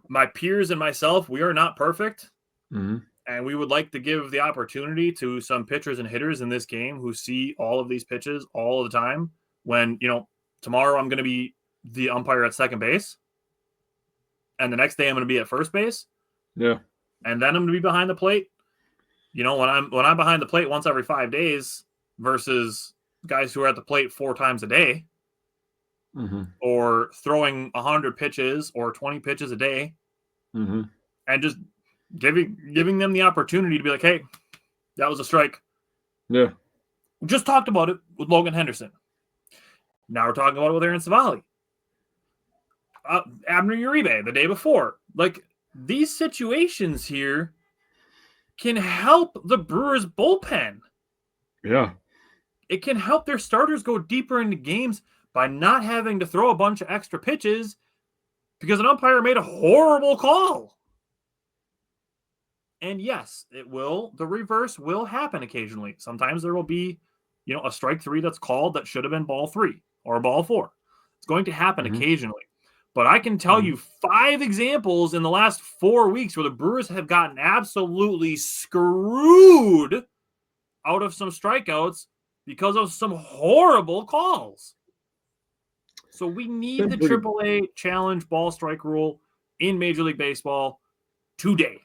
my peers and myself, we are not perfect. And we would like to give the opportunity to some pitchers and hitters in this game who see all of these pitches all the time. When, tomorrow I'm going to be the umpire at second base. And the next day I'm going to be at first base. Yeah. And then I'm going to be behind the plate. When I'm behind the plate once every 5 days versus guys who are at the plate 4 times a day or throwing 100 pitches or 20 pitches a day and just giving them the opportunity to be like, hey, that was a strike. Yeah. We just talked about it with Logan Henderson. Now we're talking about it with Aaron Savali. Abner Uribe the day before. Like, these situations here can help the Brewers bullpen. Yeah. It can help their starters go deeper into games by not having to throw a bunch of extra pitches because an umpire made a horrible call. And yes, the reverse will happen occasionally. Sometimes there will be, a strike 3 that's called that should have been ball 3 or ball 4. It's going to happen occasionally. But I can tell you 5 examples in the last 4 weeks where the Brewers have gotten absolutely screwed out of some strikeouts because of some horrible calls. So we need the AAA challenge ball strike rule in Major League Baseball today.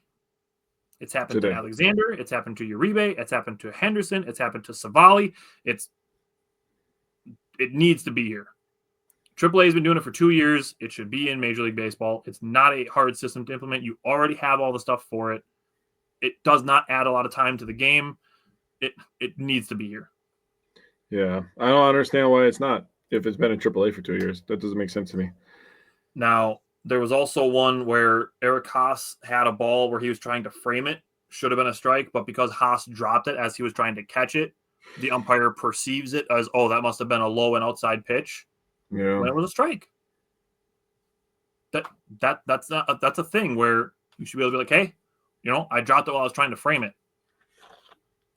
It's happened to Alexander. It's happened to Uribe. It's happened to Henderson. It's happened to Savali. It needs to be here. AAA has been doing it for 2 years. It should be in Major League Baseball. It's not a hard system to implement. You already have all the stuff for it. It does not add a lot of time to the game. It needs to be here. Yeah, I don't understand why it's not. If it's been in AAA for 2 years, that doesn't make sense to me. Now, there was also one where Eric Haas had a ball where he was trying to frame it. Should have been a strike, but because Haas dropped it as he was trying to catch it, the umpire perceives it as, oh, that must have been a low and outside pitch. Yeah, when it was a strike. That's a thing where you should be able to be like, hey, I dropped it while I was trying to frame it,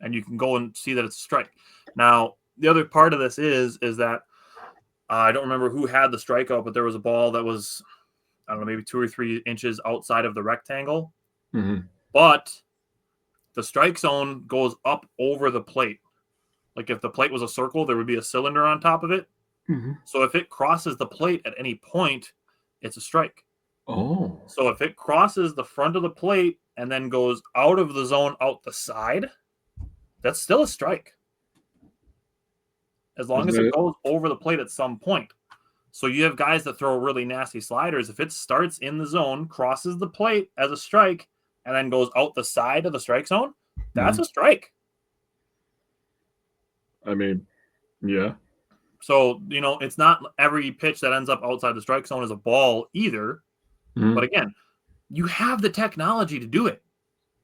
and you can go and see that it's a strike. Now, the other part of this is that I don't remember who had the strikeout, but there was a ball that was, I don't know, maybe 2 or 3 inches outside of the rectangle, but the strike zone goes up over the plate. Like if the plate was a circle, there would be a cylinder on top of it. So if it crosses the plate at any point, it's a strike. Oh. So if it crosses the front of the plate and then goes out of the zone out the side, that's still a strike. As long as it goes over the plate at some point. So you have guys that throw really nasty sliders. If it starts in the zone, crosses the plate as a strike, and then goes out the side of the strike zone, that's a strike. I mean, yeah. So, it's not every pitch that ends up outside the strike zone is a ball either. But again, you have the technology to do it.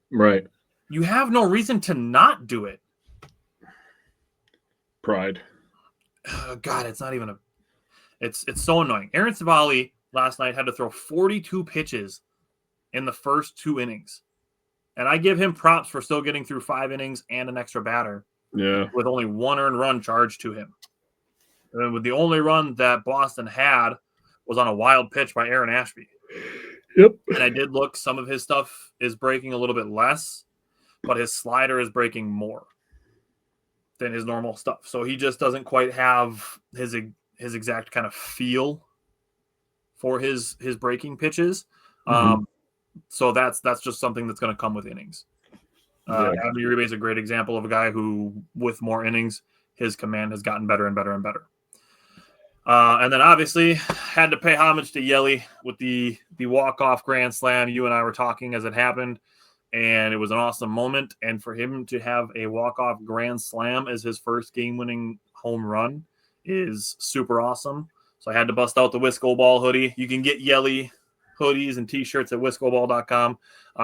Right. You have no reason to not do it. Pride. God, it's not even it's so annoying. Aaron Savali last night had to throw 42 pitches in the first 2 innings. And I give him props for still getting through 5 innings and an extra batter. Yeah. With only 1 earned run charged to him. And with the only run that Boston had was on a wild pitch by Aaron Ashby. Yep. And I did look, some of his stuff is breaking a little bit less, but his slider is breaking more than his normal stuff. So he just doesn't quite have his exact kind of feel for his breaking pitches. So that's just something that's going to come with innings. Adam Uribe is a great example of a guy who, with more innings, his command has gotten better and better and better. And then obviously had to pay homage to Yelly with the walk-off grand slam. You and I were talking as it happened, and it was an awesome moment. And for him to have a walk-off grand slam as his first game-winning home run is super awesome. So I had to bust out the Wisco Ball hoodie. You can get Yelly hoodies and T-shirts at wiscoball.com.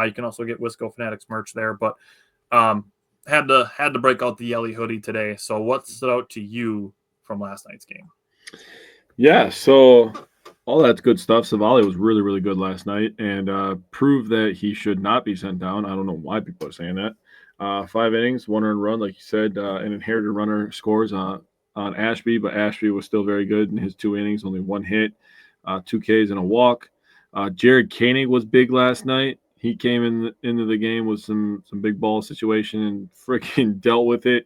You can also get Wisco Fanatics merch there. But had to break out the Yelly hoodie today. So what stood out to you from last night's game? Yeah, so all that's good stuff. Savali was really, really good last night and proved that he should not be sent down. I don't know why people are saying that. 5 innings, 1 earned run, like you said, an inherited runner scores on Ashby, but Ashby was still very good in his 2 innings, only 1 hit, 2 Ks and a walk. Jared Koenig was big last night. He came into the game with some big ball situation and freaking dealt with it.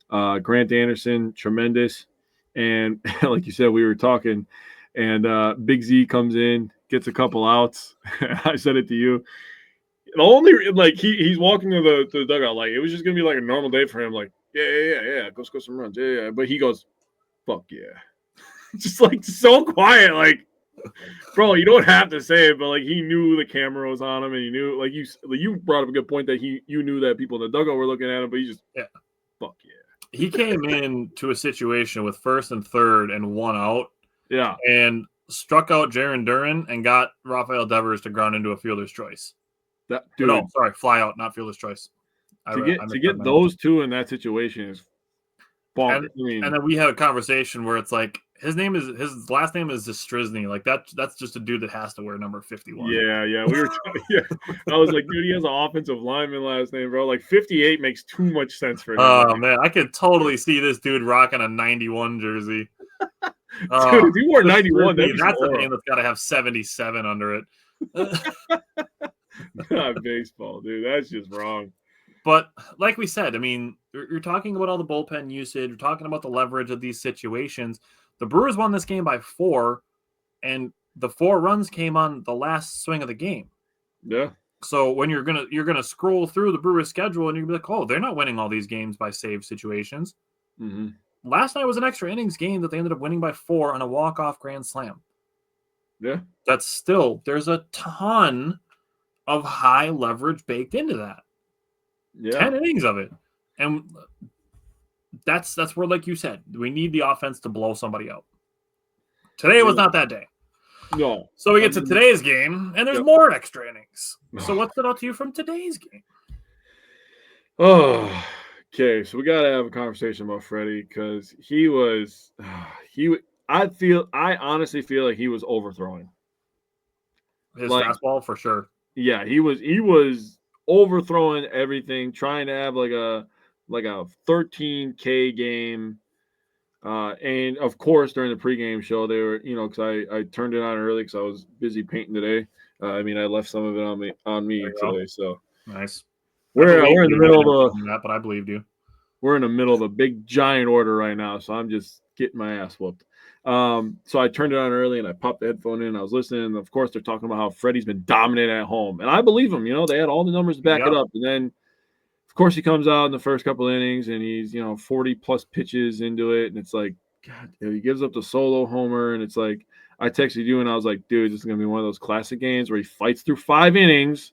Grant Anderson, tremendous. And like you said, we were talking, and Big Z comes in, gets a couple outs. I said it to you. The only he's walking to the dugout like it was just gonna be like a normal day for him. Like yeah, go score some runs, yeah. But he goes, fuck yeah, just like so quiet, like. Bro, you don't have to say it, but like he knew the camera was on him, and he knew you brought up a good point that you knew that people in the dugout were looking at him, but he just fuck yeah. He came into a situation with 1st and 3rd and 1 out, and struck out Jaron Duran and got Rafael Devers to ground into a fielder's choice. Fly out, not fielder's choice. To get those 2 in that situation is bonkers. And then we had a conversation where it's like his last name is Zastryzny. Like that's just a dude that has to wear number 51. Yeah. We were I was like, dude, he has an offensive lineman last name, bro. Like 58 makes too much sense for him. Oh man, I could totally see this dude rocking a 91 jersey. Dude, if you wore 91, that's that's a name that's got to have 77 under it. not baseball, dude. That's just wrong. But like we said, I mean, you're talking about all the bullpen usage. You're talking about the leverage of these situations. The Brewers won this game by 4, and the 4 runs came on the last swing of the game. Yeah. So when you're gonna scroll through the Brewers schedule and you're gonna be like, oh, they're not winning all these games by save situations. Mm-hmm. Last night was an extra innings game that they ended up winning by 4 on a walk-off grand slam. Yeah. That's still, there's a ton of high leverage baked into that. Yeah. 10 innings of it. And that's where, like you said, we need the offense to blow somebody out. Today was not that day. No. So we get to today's game, and there's more extra innings. So what stood out to you from today's game? Oh, okay. So we got to have a conversation about Freddie because I honestly feel like he was overthrowing His fastball for sure. Yeah, he was overthrowing everything, trying to have like a 13K game. And of course, during the pregame show, they were, because I turned it on early because I was busy painting today. I left some of it on me today. So nice. We're in the middle of that, but I believed you. We're in the middle of a big giant order right now, so I'm just getting my ass whooped. So I turned it on early and I popped the headphone in. And I was listening, and of course they're talking about how Freddie's been dominating at home, and I believe them. They had all the numbers to back it up, and then. Of course, he comes out in the first couple innings, and he's 40-plus pitches into it, and it's like, God, he gives up the solo homer, and it's like, I texted you, and I was like, dude, this is going to be one of those classic games where he fights through 5 innings,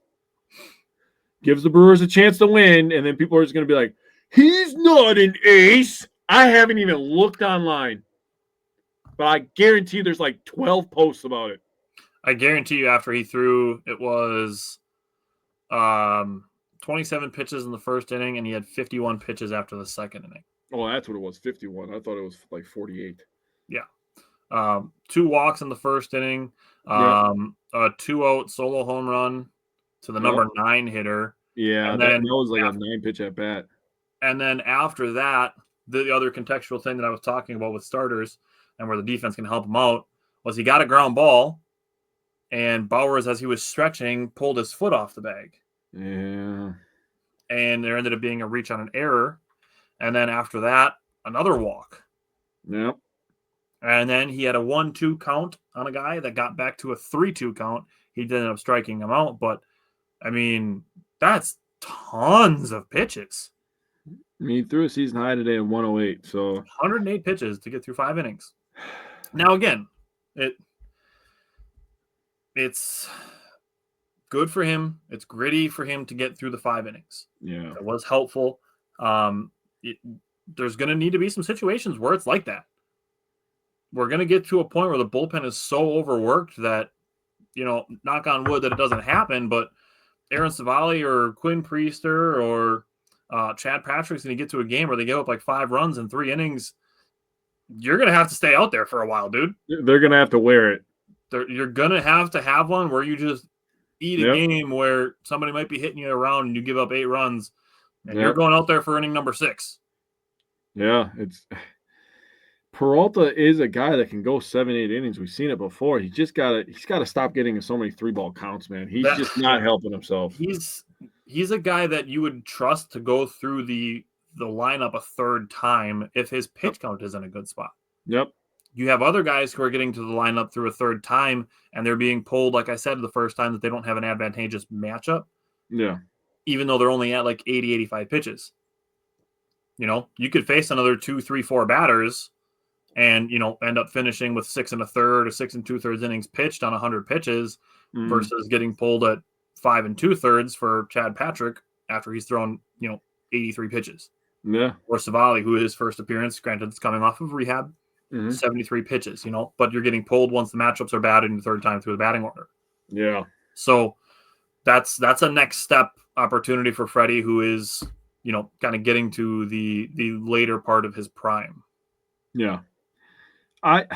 gives the Brewers a chance to win, and then people are just going to be like, he's not an ace. I haven't even looked online, but I guarantee there's like 12 posts about it. I guarantee you after he threw, it was 27 pitches in the first inning, and he had 51 pitches after the second inning. Oh, that's what it was, 51. I thought it was like 48. Yeah. 2 walks in the first inning, a 2-out solo home run to the number 9 hitter. Yeah, and that was like a 9-pitch at bat. And then after that, the other contextual thing that I was talking about with starters and where the defense can help him out was he got a ground ball, and Bowers, as he was stretching, pulled his foot off the bag. Yeah. And there ended up being a reach on an error. And then after that, another walk. Yep. And then he had a 1-2 count on a guy that got back to a 3-2 count. He ended up striking him out. But, that's tons of pitches. He threw a season high today at 108. So 108 pitches to get through 5 innings. Now, again, it's good for him. It's gritty for him to get through the 5 innings. Yeah. It was helpful. There's going to need to be some situations where it's like that. We're going to get to a point where the bullpen is so overworked that, knock on wood that it doesn't happen, but Aaron Savali or Quinn Priester or Chad Patrick's going to get to a game where they give up like 5 runs in 3 innings. You're going to have to stay out there for a while, dude. They're going to have to wear it. You're going to have one where you just eat a game where somebody might be hitting you around and you give up 8 runs and you're going out there for inning number 6. Yeah, Peralta is a guy that can go 7-8 innings. We've seen it before. He's got to stop getting so many 3-ball counts, man. He's just not helping himself. He's a guy that you would trust to go through the lineup a third time if his pitch count is in a good spot. Yep. You have other guys who are getting to the lineup through a third time, and they're being pulled, like I said, the first time that they don't have an advantageous matchup. Yeah. Even though they're only at like 80, 85 pitches. You could face another 2, 3, 4 batters and, end up finishing with 6 1/3 or 6 2/3 innings pitched on 100 pitches versus getting pulled at 5 2/3 for Chad Patrick after he's thrown, 83 pitches. Yeah. Or Savali, who his first appearance, granted, it's coming off of rehab. 73 pitches, but you're getting pulled once the matchups are bad in the third time through the batting order. Yeah. So that's a next step opportunity for Freddie, who is, kind of getting to the later part of his prime. Yeah. I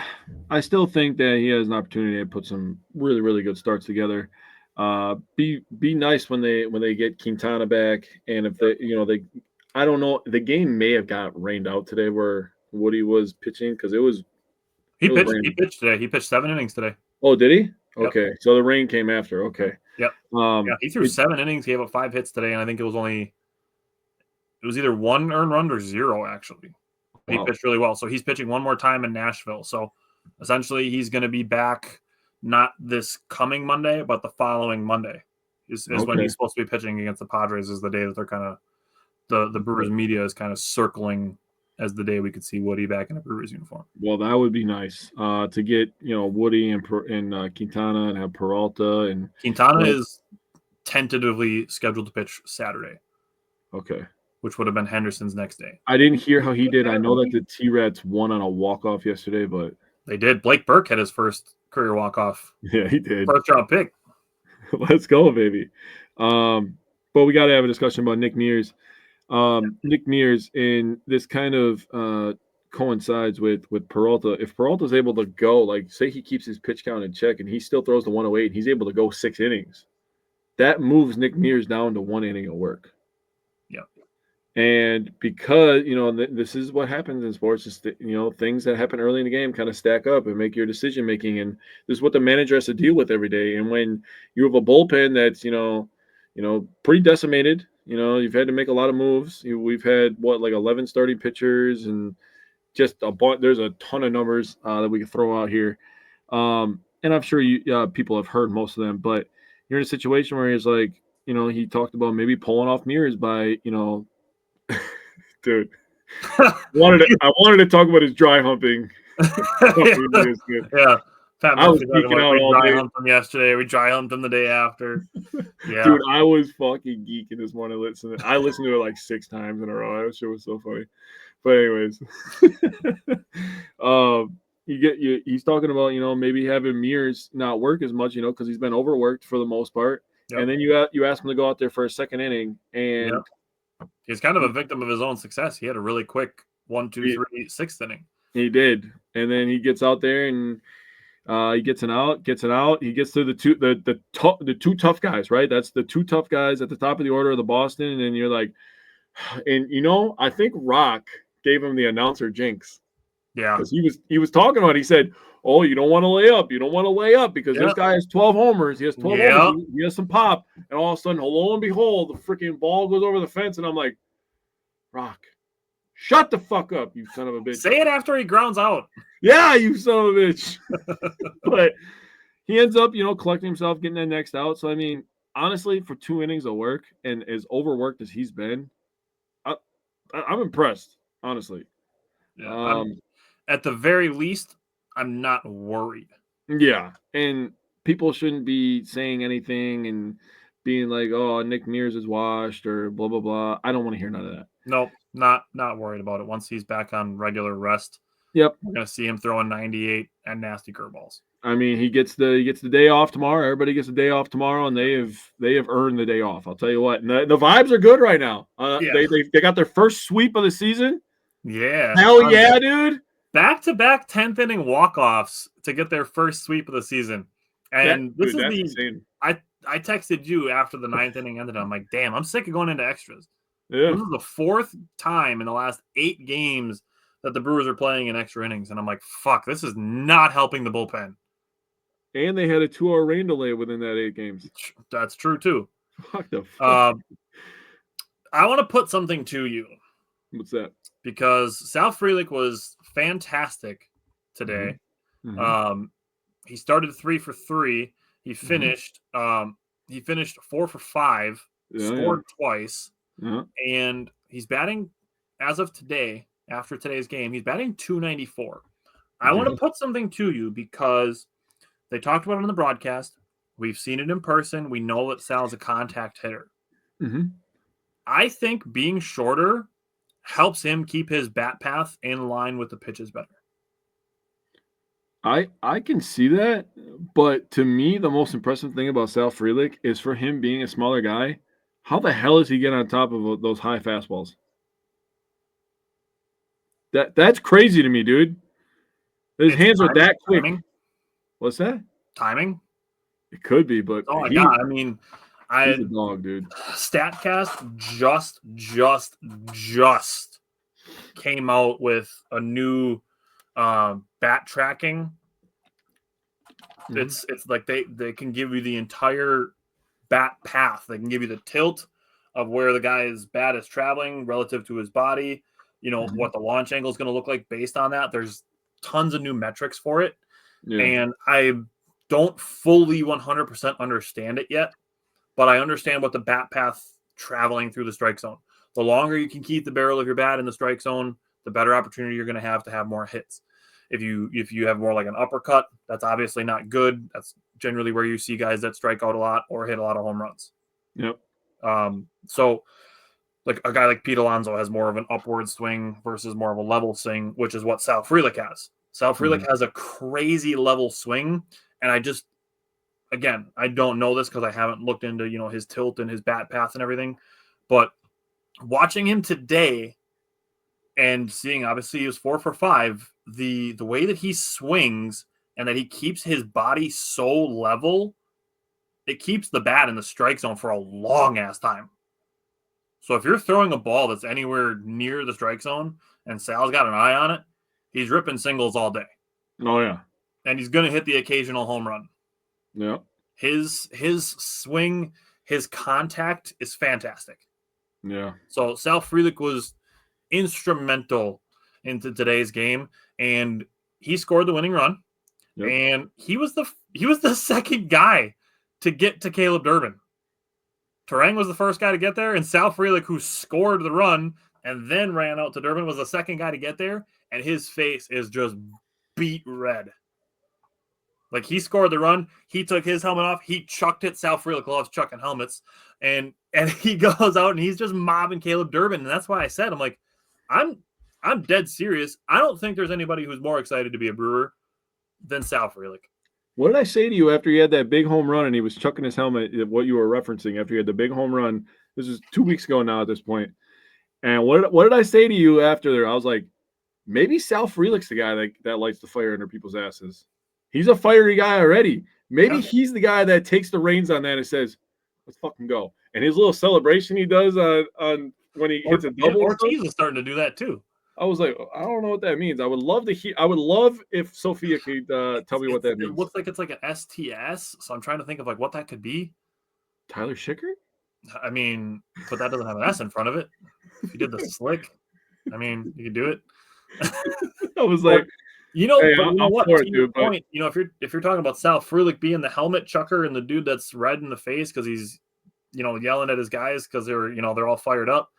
still think that he has an opportunity to put some really, really good starts together. Be nice when they get Quintana back, and if they I don't know, the game may have got rained out today where Woody was pitching because it was He pitched today. He pitched 7 innings today. Oh, did he? Yep. Okay, so the rain came after. Okay. Yep. Yeah, he threw 7 innings. He gave up 5 hits today, and I think it was either 1 earned run or 0 actually. He pitched really well. So he's pitching one more time in Nashville. So essentially, he's going to be back not this coming Monday, but the following Monday is when he's supposed to be pitching against the Padres. Is the day that they're kind of the Brewers media is kind of circling as the day we could see Woody back in a Brewers uniform. Well, that would be nice to get Woody and Quintana and have Peralta and Quintana is tentatively scheduled to pitch Saturday. Okay. Which would have been Henderson's next day. I didn't hear how he did. I know that the T-Rats won on a walk-off yesterday, but they did. Blake Burke had his first career walk-off. Yeah, he did. First round pick. Let's go, baby. But we got to have a discussion about Nick Mears. Nick Mears, and this kind of coincides with Peralta. If Peralta's able to go, like, say he keeps his pitch count in check and he still throws the 108, and he's able to go 6 innings, that moves Nick Mears down to 1 inning of work. And because, this is what happens in sports, just, things that happen early in the game kind of stack up and make your decision making. And this is what the manager has to deal with every day. And when you have a bullpen that's, pretty decimated, you've had to make a lot of moves. We've had 11 starting pitchers and just a bunch. There's a ton of numbers that we can throw out here. And I'm sure people have heard most of them, but you're in a situation where he's like, he talked about maybe pulling off Mears by, dude. I wanted to talk about his dry humping. Yeah. I was geeking out all day. We dry humped him yesterday. We dry humped him the day after. Yeah. Dude, I was fucking geeking this morning. I listened to it like 6 times in a row. That shit was so funny. But anyways, he's talking about, maybe having Mears not work as much, because he's been overworked for the most part. Yep. And then you ask him to go out there for a second inning, and he's kind of a victim of his own success. He had a really quick 1, 2, 3, 6th inning. He did, and then he gets out there and he gets an out. He gets to the two tough guys, right? That's the 2 tough guys at the top of the order of the Boston, and then you're like, and I think Rock gave him the announcer jinx. Yeah, because he was talking about. He said, "Oh, you don't want to lay up. You don't want to lay up because this guy has 12 homers. He has 12 homers. He has some pop." And all of a sudden, lo and behold, the freaking ball goes over the fence, and I'm like, Rock, shut the fuck up, you son of a bitch. Say it after he grounds out. Yeah, you son of a bitch. But he ends up, collecting himself, getting that next out. So, I mean, honestly, for 2 innings of work and as overworked as he's been, I'm impressed, honestly. Yeah, at the very least, I'm not worried. Yeah, and people shouldn't be saying anything and being like, "Oh, Nick Mears is washed" or blah blah blah. I don't want to hear none of that. Nope, not worried about it. Once he's back on regular rest, yep, we're gonna see him throwing 98 and nasty curveballs. I mean, he gets the day off tomorrow. Everybody gets the day off tomorrow, and they have earned the day off. I'll tell you what. And the vibes are good right now. They got their first sweep of the season. Yeah, hell yeah, dude. Back-to-back 10th inning walk-offs to get their first sweep of the season. And that's insane. I texted you after the 9th inning ended. I'm like, damn, I'm sick of going into extras. Yeah. This is the 4th time in the last 8 games that the Brewers are playing in extra innings. And I'm like, fuck, this is not helping the bullpen. And they had a 2-hour rain delay within that 8 games. That's true, too. Fuck the fuck. I want to put something to you. What's that? Because Sal Frelick was fantastic today. Mm-hmm. He started 3 for 3. He finished. He finished 4 for 5. Scored twice, and he's batting as of today. After today's game, he's batting .294. I want to put something to you because they talked about it on the broadcast. We've seen it in person. We know that Sal's a contact hitter. Mm-hmm. I think being shorter helps him keep his bat path in line with the pitches better. I can see that, but to me, the most impressive thing about Sal Frelick is for him being a smaller guy, how the hell is he getting on top of those high fastballs? That's crazy to me, dude. His hands are that quick. Timing? What's that? Timing? It could be, but oh my god! I mean, he's a dog, dude. Statcast just came out with a new bat tracking. It's like they can give you the entire bat path. They can give you the tilt of where the guy's bat is traveling relative to his body. What the launch angle is going to look like based on that. There's tons of new metrics for it, and I don't fully 100% understand it yet, but I understand what the bat path traveling through the strike zone. The longer you can keep the barrel of your bat in the strike zone, the better opportunity you're going to have more hits. If you have more like an uppercut, that's obviously not good. That's generally where you see guys that strike out a lot or hit a lot of home runs. Yep. So like a guy like Pete Alonso has more of an upward swing versus more of a level swing, which is what Sal Frelick has. Sal Frelick has a crazy level swing, and I don't know this because I haven't looked into his tilt and his bat path and everything, but watching him today and seeing, obviously he was 4 for 5, the way that he swings and that he keeps his body so level, it keeps the bat in the strike zone for a long ass time. So if you're throwing a ball that's anywhere near the strike zone and Sal's got an eye on it, he's ripping singles all day. Oh yeah. And he's going to hit the occasional home run. Yeah. His swing, his contact is fantastic. Yeah. So Sal Frelick was instrumental into today's game, and he scored the winning run. Yep. And he was the second guy to get to Caleb Durbin. Terang was the first guy to get there, and Sal Frelick, who scored the run and then ran out to Durbin, was the second guy to get there, and his face is just beet red. Like, he scored the run, he took his helmet off, he chucked it. Sal Frelick loves chucking helmets, and he goes out and he's just mobbing Caleb Durbin, and that's why I said, I'm like, I'm dead serious. I don't think there's anybody who's more excited to be a Brewer than Sal Frelick. What did I say to you after he had that big home run and he was chucking his helmet, what you were referencing after he had the big home run? This is 2 weeks ago now at this point. And what did I say to you after there? I was like, maybe Sal Frelick's the guy that lights the fire under people's asses. He's a fiery guy already. Maybe he's the guy that takes the reins on that and says, let's fucking go. And his little celebration he does on when he hits a double. Ortiz is starting to do that too. I was like, I don't know what that means. I would love to hear. I would love if Sophia could tell me what that means. It looks like it's like an STS, so I'm trying to think of like what that could be. Tyler Schicker? I mean, but that doesn't have an S in front of it. If you did the slick, I mean, you could do it. I was like, hey, what? To your point, if you're talking about Sal Frelick being the helmet chucker and the dude that's red in the face because he's yelling at his guys because they're all fired up.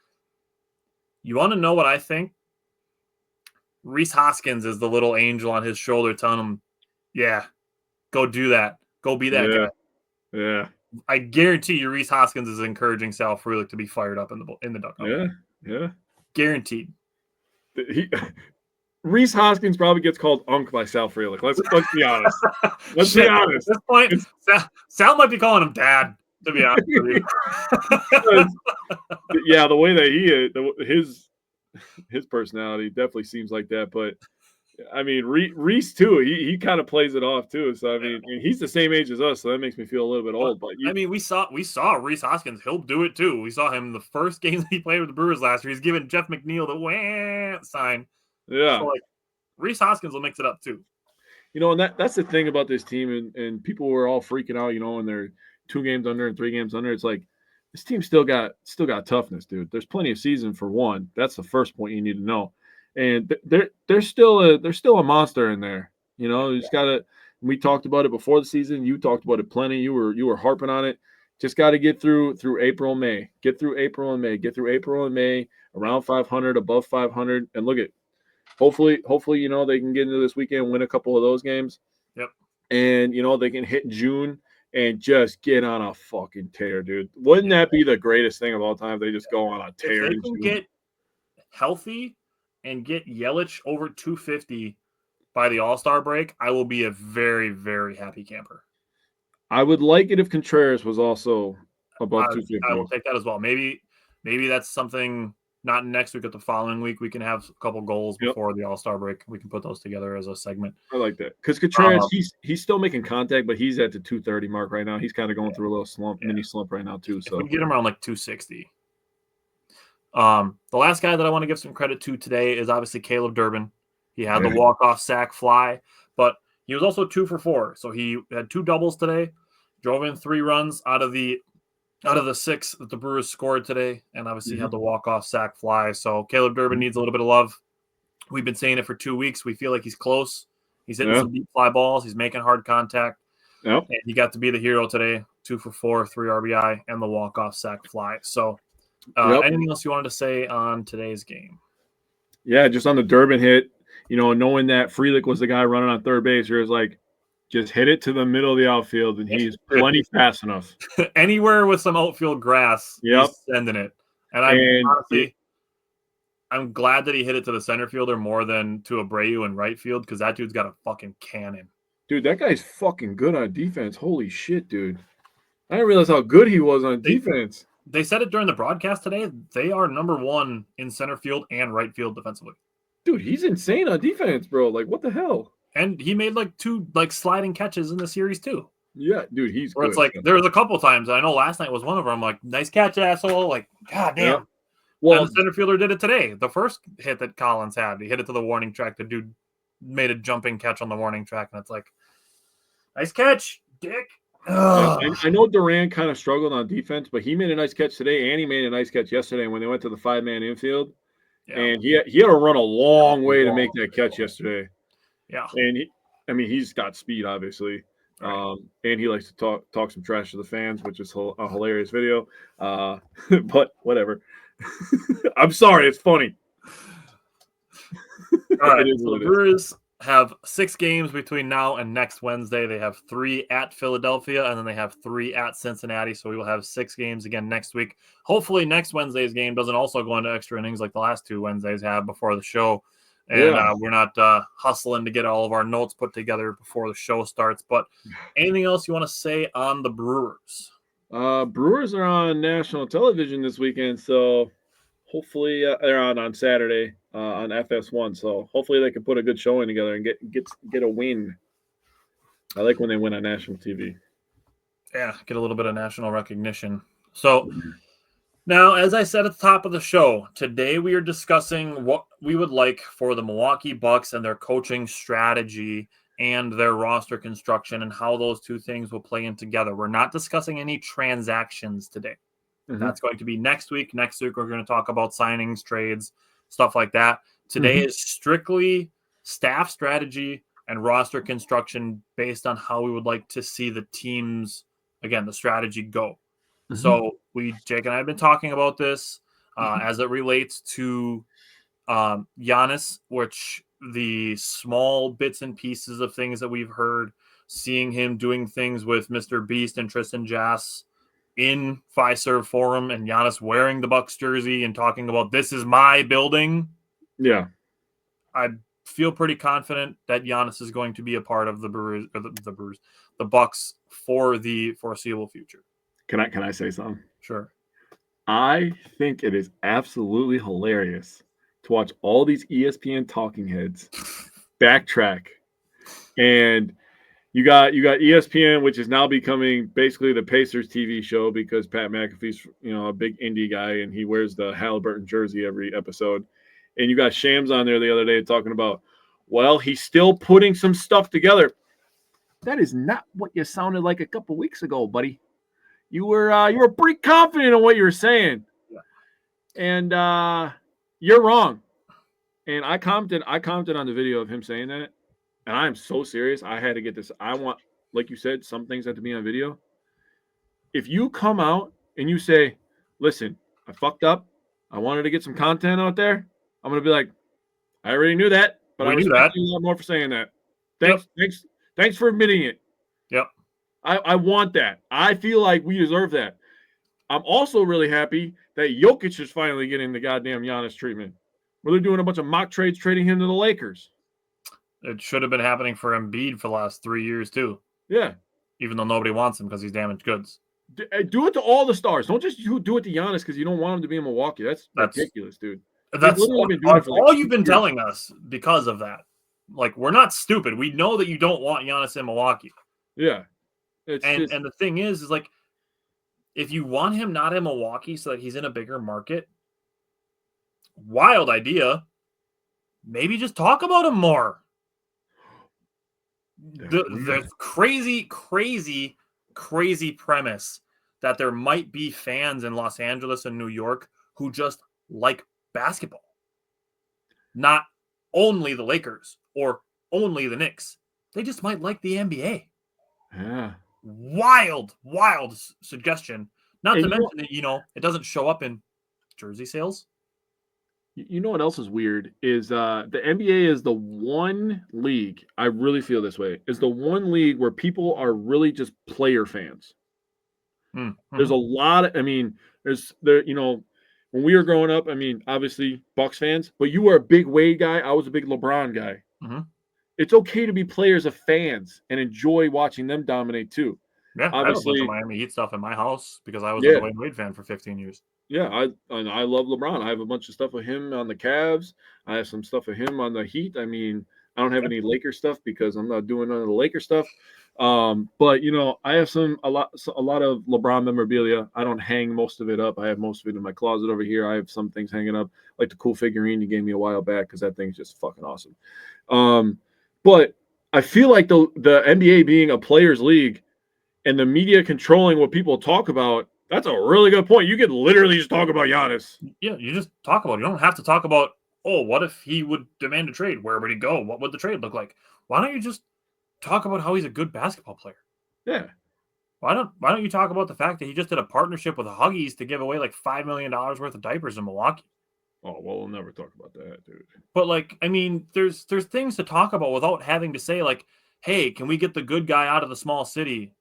You want to know what I think? Rhys Hoskins is the little angel on his shoulder telling him, yeah, go do that. Go be that guy. Yeah. I guarantee you Rhys Hoskins is encouraging Sal Frelick to be fired up in the dugout. Yeah. Guaranteed. Rhys Hoskins probably gets called Unk by Sal Frelick. Let's be honest. Let's be honest. At this point, Sal might be calling him Dad, to be honest with you. Yeah, the way that he is, his personality definitely seems like that. But I mean, Rhys too. He kind of plays it off too. So I mean, he's the same age as us, so that makes me feel a little bit old. But we saw Rhys Hoskins. He'll do it too. We saw him the first game that he played with the Brewers last year. He's giving Jeff McNeil the wah sign. Yeah, so, like, Rhys Hoskins will mix it up too. And that's the thing about this team, and people were all freaking out. And they're 2 games under and 3 games under. It's like, this team still got toughness, dude. There's plenty of season for one. That's the first point you need to know. And they're still a monster in there. You just gotta. We talked about it before the season. You talked about it plenty. You were harping on it. Just got to get through April and May. Get through April and May. Get through April and May. Around 500, above 500, and look at. Hopefully, they can get into this weekend and win a couple of those games. Yep. And they can hit June and just get on a fucking tear, dude. Wouldn't that be the greatest thing of all time? They just go on a tear. If they can get healthy and get Yelich over 250 by the All-Star break, I will be a very, very happy camper. I would like it if Contreras was also above 250. I will take that as well. Maybe that's something. Not next week, but the following week, we can have a couple goals before the All-Star break. We can put those together as a segment. I like that. Because Contreras, he's still making contact, but he's at the 230 mark right now. He's kind of going through a little mini slump right now, too. So we get him around like 260. The last guy that I want to give some credit to today is obviously Caleb Durbin. He had the walk-off sac fly, but he was also 2 for 4. So he had 2 doubles today, drove in 3 runs out of the 6 that the Brewers scored today, and obviously had the walk-off sac fly. So Caleb Durbin needs a little bit of love. We've been saying it for 2 weeks. We feel like he's close. He's hitting some deep fly balls. He's making hard contact. Yep. And he got to be the hero today. 2 for 4, 3 RBI, and the walk-off sac fly. So anything else you wanted to say on today's game? Yeah, just on the Durbin hit, knowing that Frelick was the guy running on third base, it was like, just hit it to the middle of the outfield, and he's plenty fast enough. Anywhere with some outfield grass, he's sending it. And I'm glad that he hit it to the center fielder more than to Abreu in right field, because that dude's got a fucking cannon. Dude, that guy's fucking good on defense. Holy shit, dude. I didn't realize how good he was on defense. They said it during the broadcast today. They are number 1 in center field and right field defensively. Dude, he's insane on defense, bro. Like, what the hell? And he made 2 sliding catches in the series too. Yeah, dude, he's good. It's like there was a couple times. I know last night was one of them. I'm like, nice catch, asshole. Like, god damn. Yeah. Well, and the center fielder did it today. The first hit that Collins had, he hit it to the warning track. The dude made a jumping catch on the warning track, and it's like, nice catch, dick. I know Duran kind of struggled on defense, but he made a nice catch today, and he made a nice catch yesterday when they went to the 5-man infield. Yeah. And he had to run a long way to make that catch yesterday. Yeah. And he's got speed, obviously. Right. And he likes to talk some trash to the fans, which is a hilarious video. But whatever. I'm sorry, it's funny. All right, so the Brewers have 6 games between now and next Wednesday. They have 3 at Philadelphia, and then they have 3 at Cincinnati. So we will have 6 games again next week. Hopefully next Wednesday's game doesn't also go into extra innings like the last 2 Wednesdays have before the show. And we're not hustling to get all of our notes put together before the show starts. But anything else you want to say on the Brewers? Brewers are on national television this weekend, so hopefully they're on Saturday on FS1. So hopefully they can put a good showing together and get a win. I like when they win on national TV. Yeah, get a little bit of national recognition. So now, as I said at the top of the show, today we are discussing what we would like for the Milwaukee Bucks and their coaching strategy and their roster construction and how those 2 things will play in together. We're not discussing any transactions today. Mm-hmm. That's going to be next week. Next week, we're going to talk about signings, trades, stuff like that. Today is strictly staff strategy and roster construction based on how we would like to see the teams, again, the strategy go. Mm-hmm. So Jake and I have been talking about this as it relates to Giannis, which the small bits and pieces of things that we've heard, seeing him doing things with Mr. Beast and Tristan Jass in Fiserv Forum and Giannis wearing the Bucks jersey and talking about this is my building. Yeah. I feel pretty confident that Giannis is going to be a part of the Brewers, or the Bucks for the foreseeable future. Can I say something? Sure. I think it is absolutely hilarious to watch all these ESPN talking heads backtrack. And you got ESPN, which is now becoming basically the Pacers TV show because Pat McAfee's, a big indie guy and he wears the Halliburton jersey every episode. And you got Shams on there the other day talking about, well, he's still putting some stuff together. That is not what you sounded like a couple weeks ago, buddy. You were pretty confident in what you were saying. Yeah. And you're wrong. And I commented on the video of him saying that. And I am so serious. I had to get this. I want, like you said, some things have to be on video. If you come out and you say, listen, I fucked up. I wanted to get some content out there. I'm going to be like, I already knew that, but I respect you a lot more for saying that. Thanks for admitting it. Yep. I want that. I feel like we deserve that. I'm also really happy that Jokic is finally getting the goddamn Giannis treatment. Where they're doing a bunch of mock trades, trading him to the Lakers. It should have been happening for Embiid for the last 3 years, too. Yeah. Even though nobody wants him because he's damaged goods. Do it to all the stars. Don't just do it to Giannis because you don't want him to be in Milwaukee. That's ridiculous, dude. That's all you've been telling us because of that. Like, we're not stupid. We know that you don't want Giannis in Milwaukee. Yeah. And the thing is like, if you want him not in Milwaukee so that he's in a bigger market, wild idea. maybe just talk about him more. The crazy premise that there might be fans in Los Angeles and New York who just like basketball. Not only the Lakers or only the Knicks. They just might like the NBA. Yeah. Wild suggestion. Not to mention that, it doesn't show up in jersey sales. You know what else is weird is the NBA is the one league, I really feel this way, is the one league where people are really just player fans. Mm-hmm. There's a lot of, when we were growing up, obviously Bucks fans, but you were a big Wade guy. I was a big LeBron guy. Mm-hmm. It's okay to be players of fans and enjoy watching them dominate too. Yeah, obviously, I have a bunch of Miami Heat stuff in my house because I was a Dwayne Wade fan for 15 years. Yeah, I love LeBron. I have a bunch of stuff of him on the Cavs. I have some stuff of him on the Heat. I don't have any Laker stuff because I'm not doing none of the Laker stuff. But I have a lot of LeBron memorabilia. I don't hang most of it up. I have most of it in my closet over here. I have some things hanging up, like the cool figurine you gave me a while back because that thing's just fucking awesome. But I feel like the NBA being a players' league and the media controlling what people talk about, that's a really good point. You could literally just talk about Giannis. Yeah, you just talk about it. You don't have to talk about, what if he would demand a trade? Where would he go? What would the trade look like? Why don't you just talk about how he's a good basketball player? Yeah. Why don't you talk about the fact that he just did a partnership with Huggies to give away like $5 million worth of diapers in Milwaukee? Oh, well, we'll never talk about that, dude. But there's things to talk about without having to say like, hey, can we get the good guy out of the small city?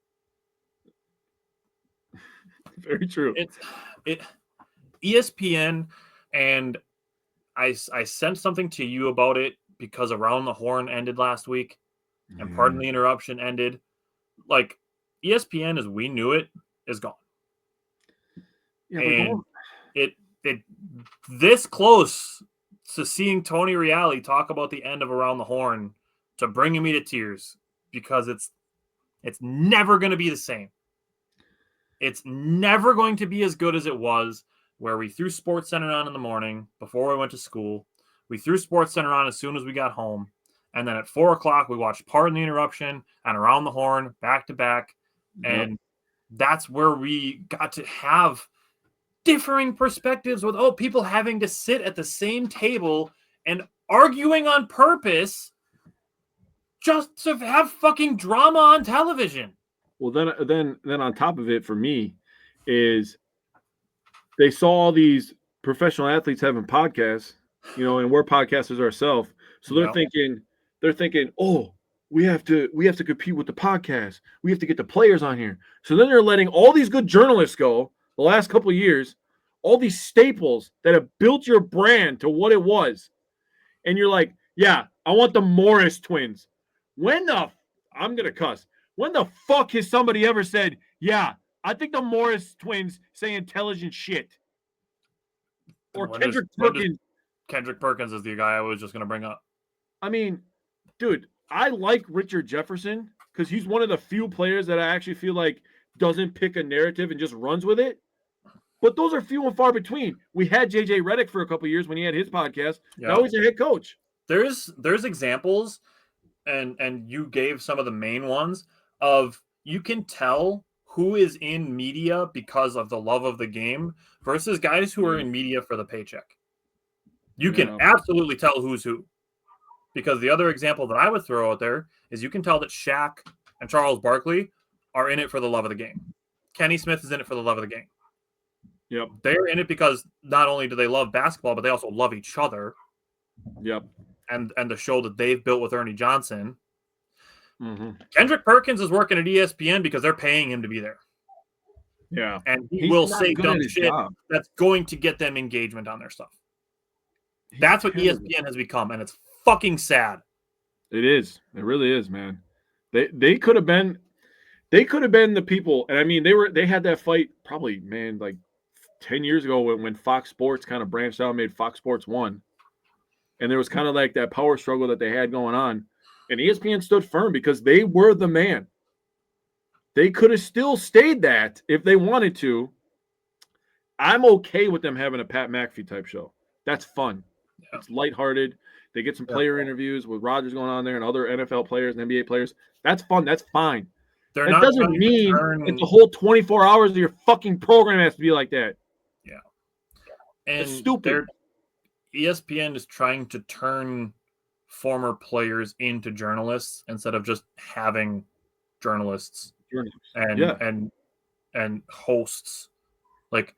Very true. ESPN, and I sent something to you about it because Around the Horn ended last week, and Pardon the Interruption ended. Like, ESPN as we knew it is gone. Yeah, and it this close to seeing Tony Reale talk about the end of Around the Horn to bringing me to tears because it's never going to be the same. It's never going to be as good as it was, where we threw SportsCenter on in the morning before we went to school. We threw SportsCenter on as soon as we got home. And then at 4:00, we watched Pardon the Interruption and Around the Horn back to back. And that's where we got to have differing perspectives without people having to sit at the same table and arguing on purpose just to have fucking drama on television. Well, then on top of it, for me, is they saw all these professional athletes having podcasts, and we're podcasters ourselves. So they're thinking, oh, we have to compete with the podcast. We have to get the players on here. So then they're letting all these good journalists go the last couple of years, all these staples that have built your brand to what it was. And you're like, yeah, I want the Morris twins. I'm going to cuss. When the fuck has somebody ever said, yeah, I think the Morris twins say intelligent shit? Or Kendrick Perkins. Kendrick Perkins is the guy I was just going to bring up. Dude, I like Richard Jefferson because he's one of the few players that I actually feel like doesn't pick a narrative and just runs with it. But those are few and far between. We had JJ Redick for a couple of years when he had his podcast. Yeah. Now he's a head coach. There's examples, and you gave some of the main ones of you can tell who is in media because of the love of the game versus guys who are in media for the paycheck. You can absolutely tell who's who. Because the other example that I would throw out there is you can tell that Shaq and Charles Barkley are in it for the love of the game. Kenny Smith is in it for the love of the game. Yep. They're in it because not only do they love basketball, but they also love each other. Yep. And the show that they've built with Ernie Johnson. Mm-hmm. Kendrick Perkins is working at ESPN because they're paying him to be there. Yeah. And he will say dumb shit that's going to get them engagement on their stuff. That's what ESPN has become, and it's fucking sad. It is. It really is, man. They could have been the people, and they had that fight probably, man, like 10 years ago when Fox Sports kind of branched out and made Fox Sports 1. And there was kind of like that power struggle that they had going on. And ESPN stood firm because they were the man. They could have still stayed that if they wanted to. I'm okay with them having a Pat McAfee type show. That's fun. Yeah. It's lighthearted. They get some player interviews with Rodgers going on there and other NFL players and NBA players. That's fun. That's fine. They're That not doesn't trying to mean turn- that the whole 24 hours of your fucking program has to be like that. Yeah. And It's stupid. ESPN is trying to turn former players into journalists instead of just having journalists and hosts. Like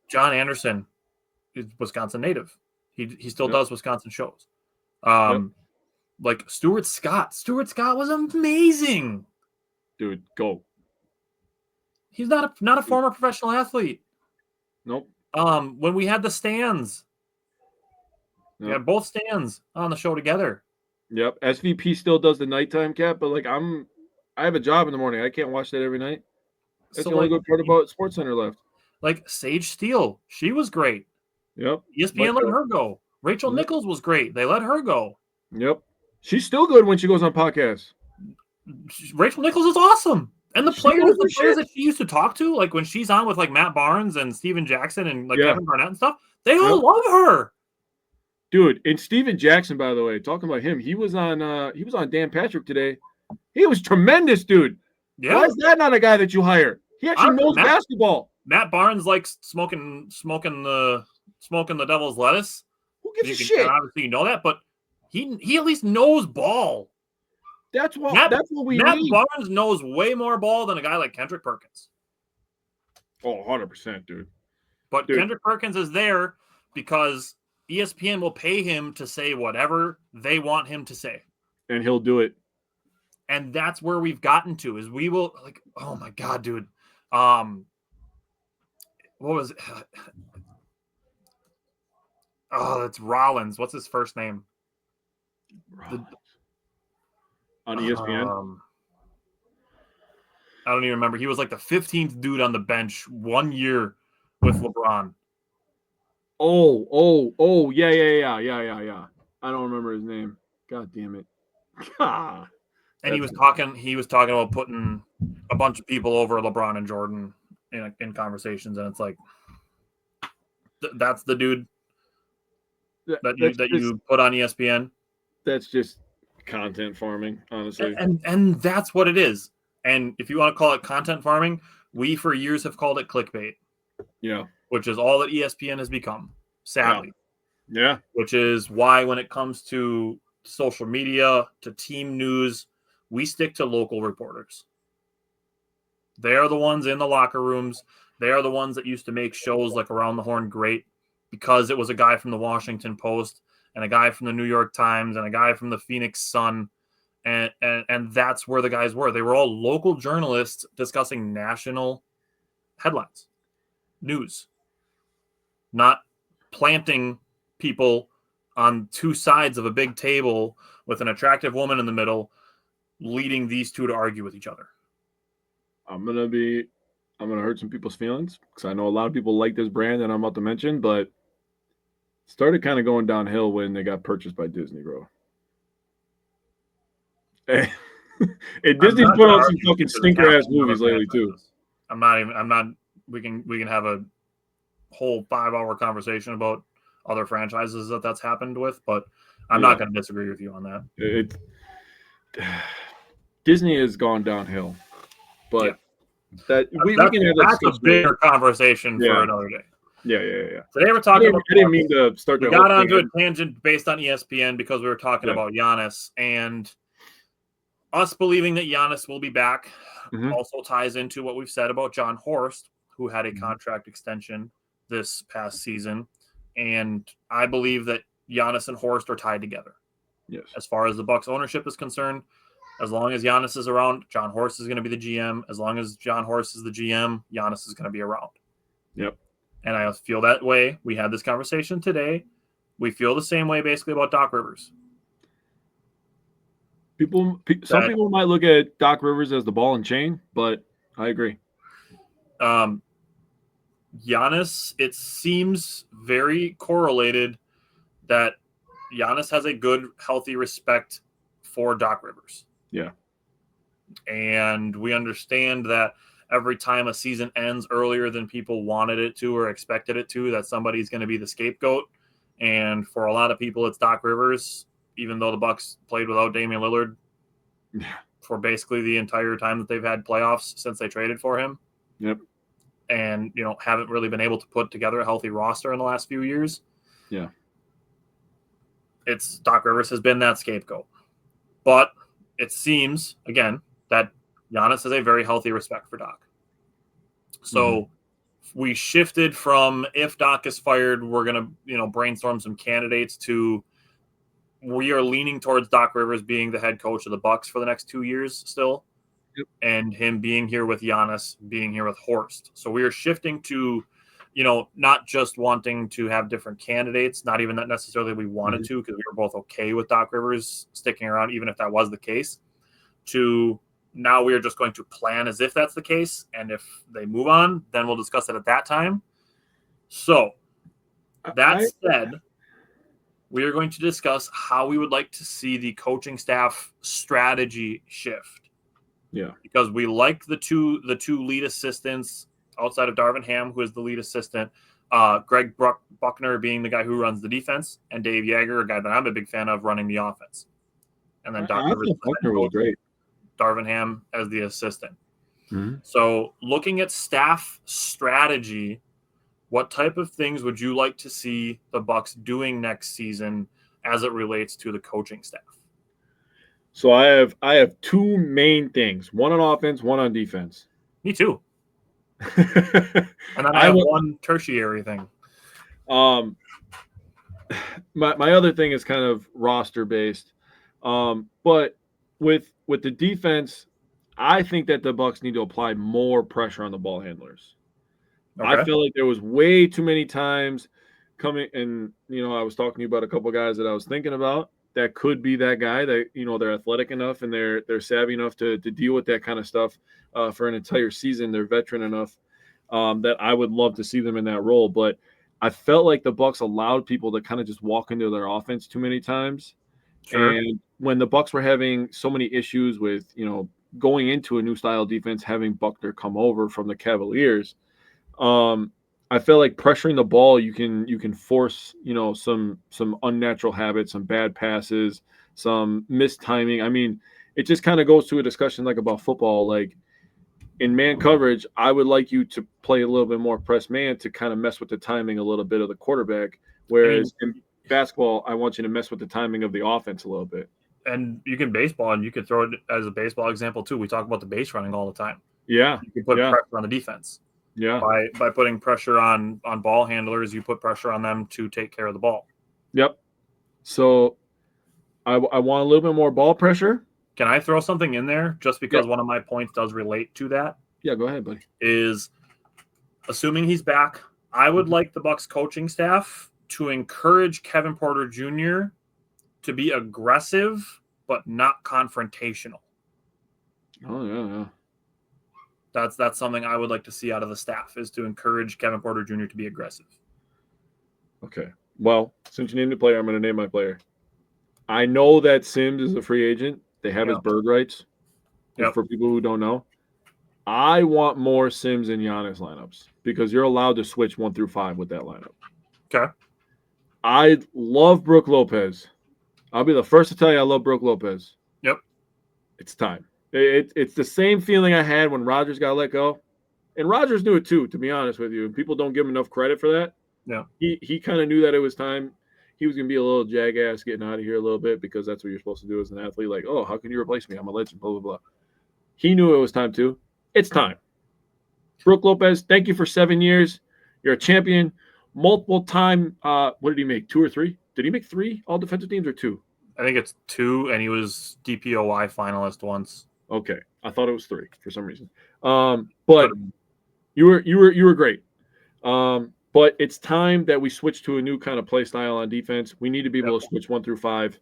John Anderson is Wisconsin native. He still does Wisconsin shows. Like Stuart Scott. Stuart Scott was amazing. Dude, go. He's not a former professional athlete. Nope. When we had the stands, we had both stands on the show together. Yep. SVP still does the nighttime cap, but like I have a job in the morning. I can't watch that every night. That's the only good part about SportsCenter left. Like Sage Steele, she was great. Yep. ESPN let her go. Rachel Nichols was great. They let her go. Yep. She's still good when she goes on podcasts. Rachel Nichols is awesome. And the players that she used to talk to, like when she's on with like Matt Barnes and Steven Jackson and like Kevin Garnett and stuff, they all love her. Dude, and Steven Jackson, by the way, talking about him, he was on Dan Patrick today. He was tremendous, dude. Yeah. Why is that not a guy that you hire? He actually knows basketball. Matt Barnes likes smoking the devil's lettuce. Who gives a shit? Obviously, you know that, but he at least knows ball. That's what we need. Matt Barnes knows way more ball than a guy like Kendrick Perkins. Oh, 100%, dude. But Kendrick Perkins is there because ESPN will pay him to say whatever they want him to say. And he'll do it. And that's where we've gotten to is we will like, oh my God, dude. What was it? Oh, that's Rollins. What's his first name? On ESPN? I don't even remember. He was like the 15th dude on the bench 1 year with LeBron. Oh, yeah. I don't remember his name. God damn it. And he was talking about putting a bunch of people over LeBron and Jordan in conversations, and it's like that's the dude that you put on ESPN. That's just content farming, honestly. And that's what it is. And if you want to call it content farming, we for years have called it clickbait. Yeah. Which is all that ESPN has become, sadly. Yeah. Which is why when it comes to social media, to team news, we stick to local reporters. They are the ones in the locker rooms. They are the ones that used to make shows like Around the Horn great because it was a guy from the Washington Post and a guy from the New York Times and a guy from the Phoenix Sun. And that's where the guys were. They were all local journalists discussing national headlines, news, not planting people on two sides of a big table with an attractive woman in the middle, leading these two to argue with each other. I'm gonna hurt some people's feelings because I know a lot of people like this brand that I'm about to mention, but it started kind of going downhill when they got purchased by Disney, bro. And Disney's put out some fucking stinker ass movies lately too. We can have a whole 5-hour conversation about other franchises that's happened with, but I'm not going to disagree with you on that. Disney has gone downhill, but we can have that's a bigger conversation for another day. Yeah. Today we're talking about. I didn't mean to start. We got onto a tangent based on ESPN because we were talking about Giannis, and us believing that Giannis will be back also ties into what we've said about Jon Horst, who had a contract extension this past season. And I believe that Giannis and Horst are tied together. Yes. As far as the Bucks ownership is concerned, as long as Giannis is around, Jon Horst is going to be the GM. As long as Jon Horst is the GM, Giannis is going to be around. Yep. And I feel that way. We had this conversation today. We feel the same way basically about Doc Rivers. Some people might look at Doc Rivers as the ball and chain, but I agree. Giannis, it seems very correlated that Giannis has a good, healthy respect for Doc Rivers. Yeah. And we understand that every time a season ends earlier than people wanted it to or expected it to, that somebody's going to be the scapegoat. And for a lot of people, it's Doc Rivers, even though the Bucks played without Damian Lillard for basically the entire time that they've had playoffs since they traded for him. Yep. And, haven't really been able to put together a healthy roster in the last few years. Yeah. It's Doc Rivers has been that scapegoat. But it seems, again, that Giannis has a very healthy respect for Doc. So we shifted from if Doc is fired, we're going to, brainstorm some candidates to we are leaning towards Doc Rivers being the head coach of the Bucks for the next 2 years still. Yep. And him being here with Giannis, being here with Horst. So we are shifting to, not just wanting to have different candidates, not even that necessarily we wanted to, because we were both okay with Doc Rivers sticking around, even if that was the case, to now we are just going to plan as if that's the case. And if they move on, then we'll discuss it at that time. So that said, we are going to discuss how we would like to see the coaching staff strategy shift. Yeah. Because we like the two lead assistants outside of Darvin Ham, who is the lead assistant, Greg Buckner being the guy who runs the defense, and Dave Yeager, a guy that I'm a big fan of, running the offense. And then Buckner was great. Darvin Ham as the assistant. Mm-hmm. So looking at staff strategy, what type of things would you like to see the Bucks doing next season as it relates to the coaching staff? So I have two main things, one on offense, one on defense. Me too. And then I have one tertiary thing. My other thing is kind of roster based. But with the defense, I think that the Bucks need to apply more pressure on the ball handlers. Okay. I feel like there was way too many times coming, and I was talking to you about a couple of guys that I was thinking about that could be that guy that they're athletic enough and they're savvy enough to deal with that kind of stuff for an entire season. They're veteran enough that I would love to see them in that role. But I felt like the Bucks allowed people to kind of just walk into their offense too many times. Sure. And when the Bucks were having so many issues with going into a new style defense, having Buckner come over from the Cavaliers. I feel like pressuring the ball, you can force, some unnatural habits, some bad passes, some missed timing. I mean, it just kind of goes to a discussion like about football. Like in man coverage, I would like you to play a little bit more press man to kind of mess with the timing a little bit of the quarterback. Whereas in basketball, I want you to mess with the timing of the offense a little bit. And you can baseball, and you could throw it as a baseball example too. We talk about the base running all the time. Yeah. You can put pressure on the defense. Yeah. By putting pressure on ball handlers, you put pressure on them to take care of the ball. Yep. So I want a little bit more ball pressure. Can I throw something in there just because one of my points does relate to that? Yeah, go ahead, buddy. Is assuming he's back, I would like the Bucks coaching staff to encourage Kevin Porter Jr. to be aggressive but not confrontational. Oh, yeah. That's something I would like to see out of the staff, is to encourage Kevin Porter Jr. to be aggressive. Okay. Well, since you named the player, I'm going to name my player. I know that Sims is a free agent. They have his bird rights. Yep. For people who don't know, I want more Sims and Giannis lineups because you're allowed to switch 1 through 5 with that lineup. Okay. I love Brook Lopez. I'll be the first to tell you I love Brook Lopez. Yep. It's time. It's the same feeling I had when Rodgers got let go. And Rodgers knew it too, to be honest with you. And people don't give him enough credit for that. Yeah. He kind of knew that it was time. He was going to be a little jackass getting out of here a little bit because that's what you're supposed to do as an athlete. Like, oh, how can you replace me? I'm a legend, blah, blah, blah. He knew it was time too. It's time. Brook Lopez, thank you for 7 years. You're a champion. Multiple time. What did he make? 2 or 3? Did he make 3 all defensive teams or 2? I think it's 2, and he was DPOY finalist once. Okay, I thought it was 3 for some reason. But you were great. But it's time that we switch to a new kind of play style on defense. We need to be able to switch 1 through 5.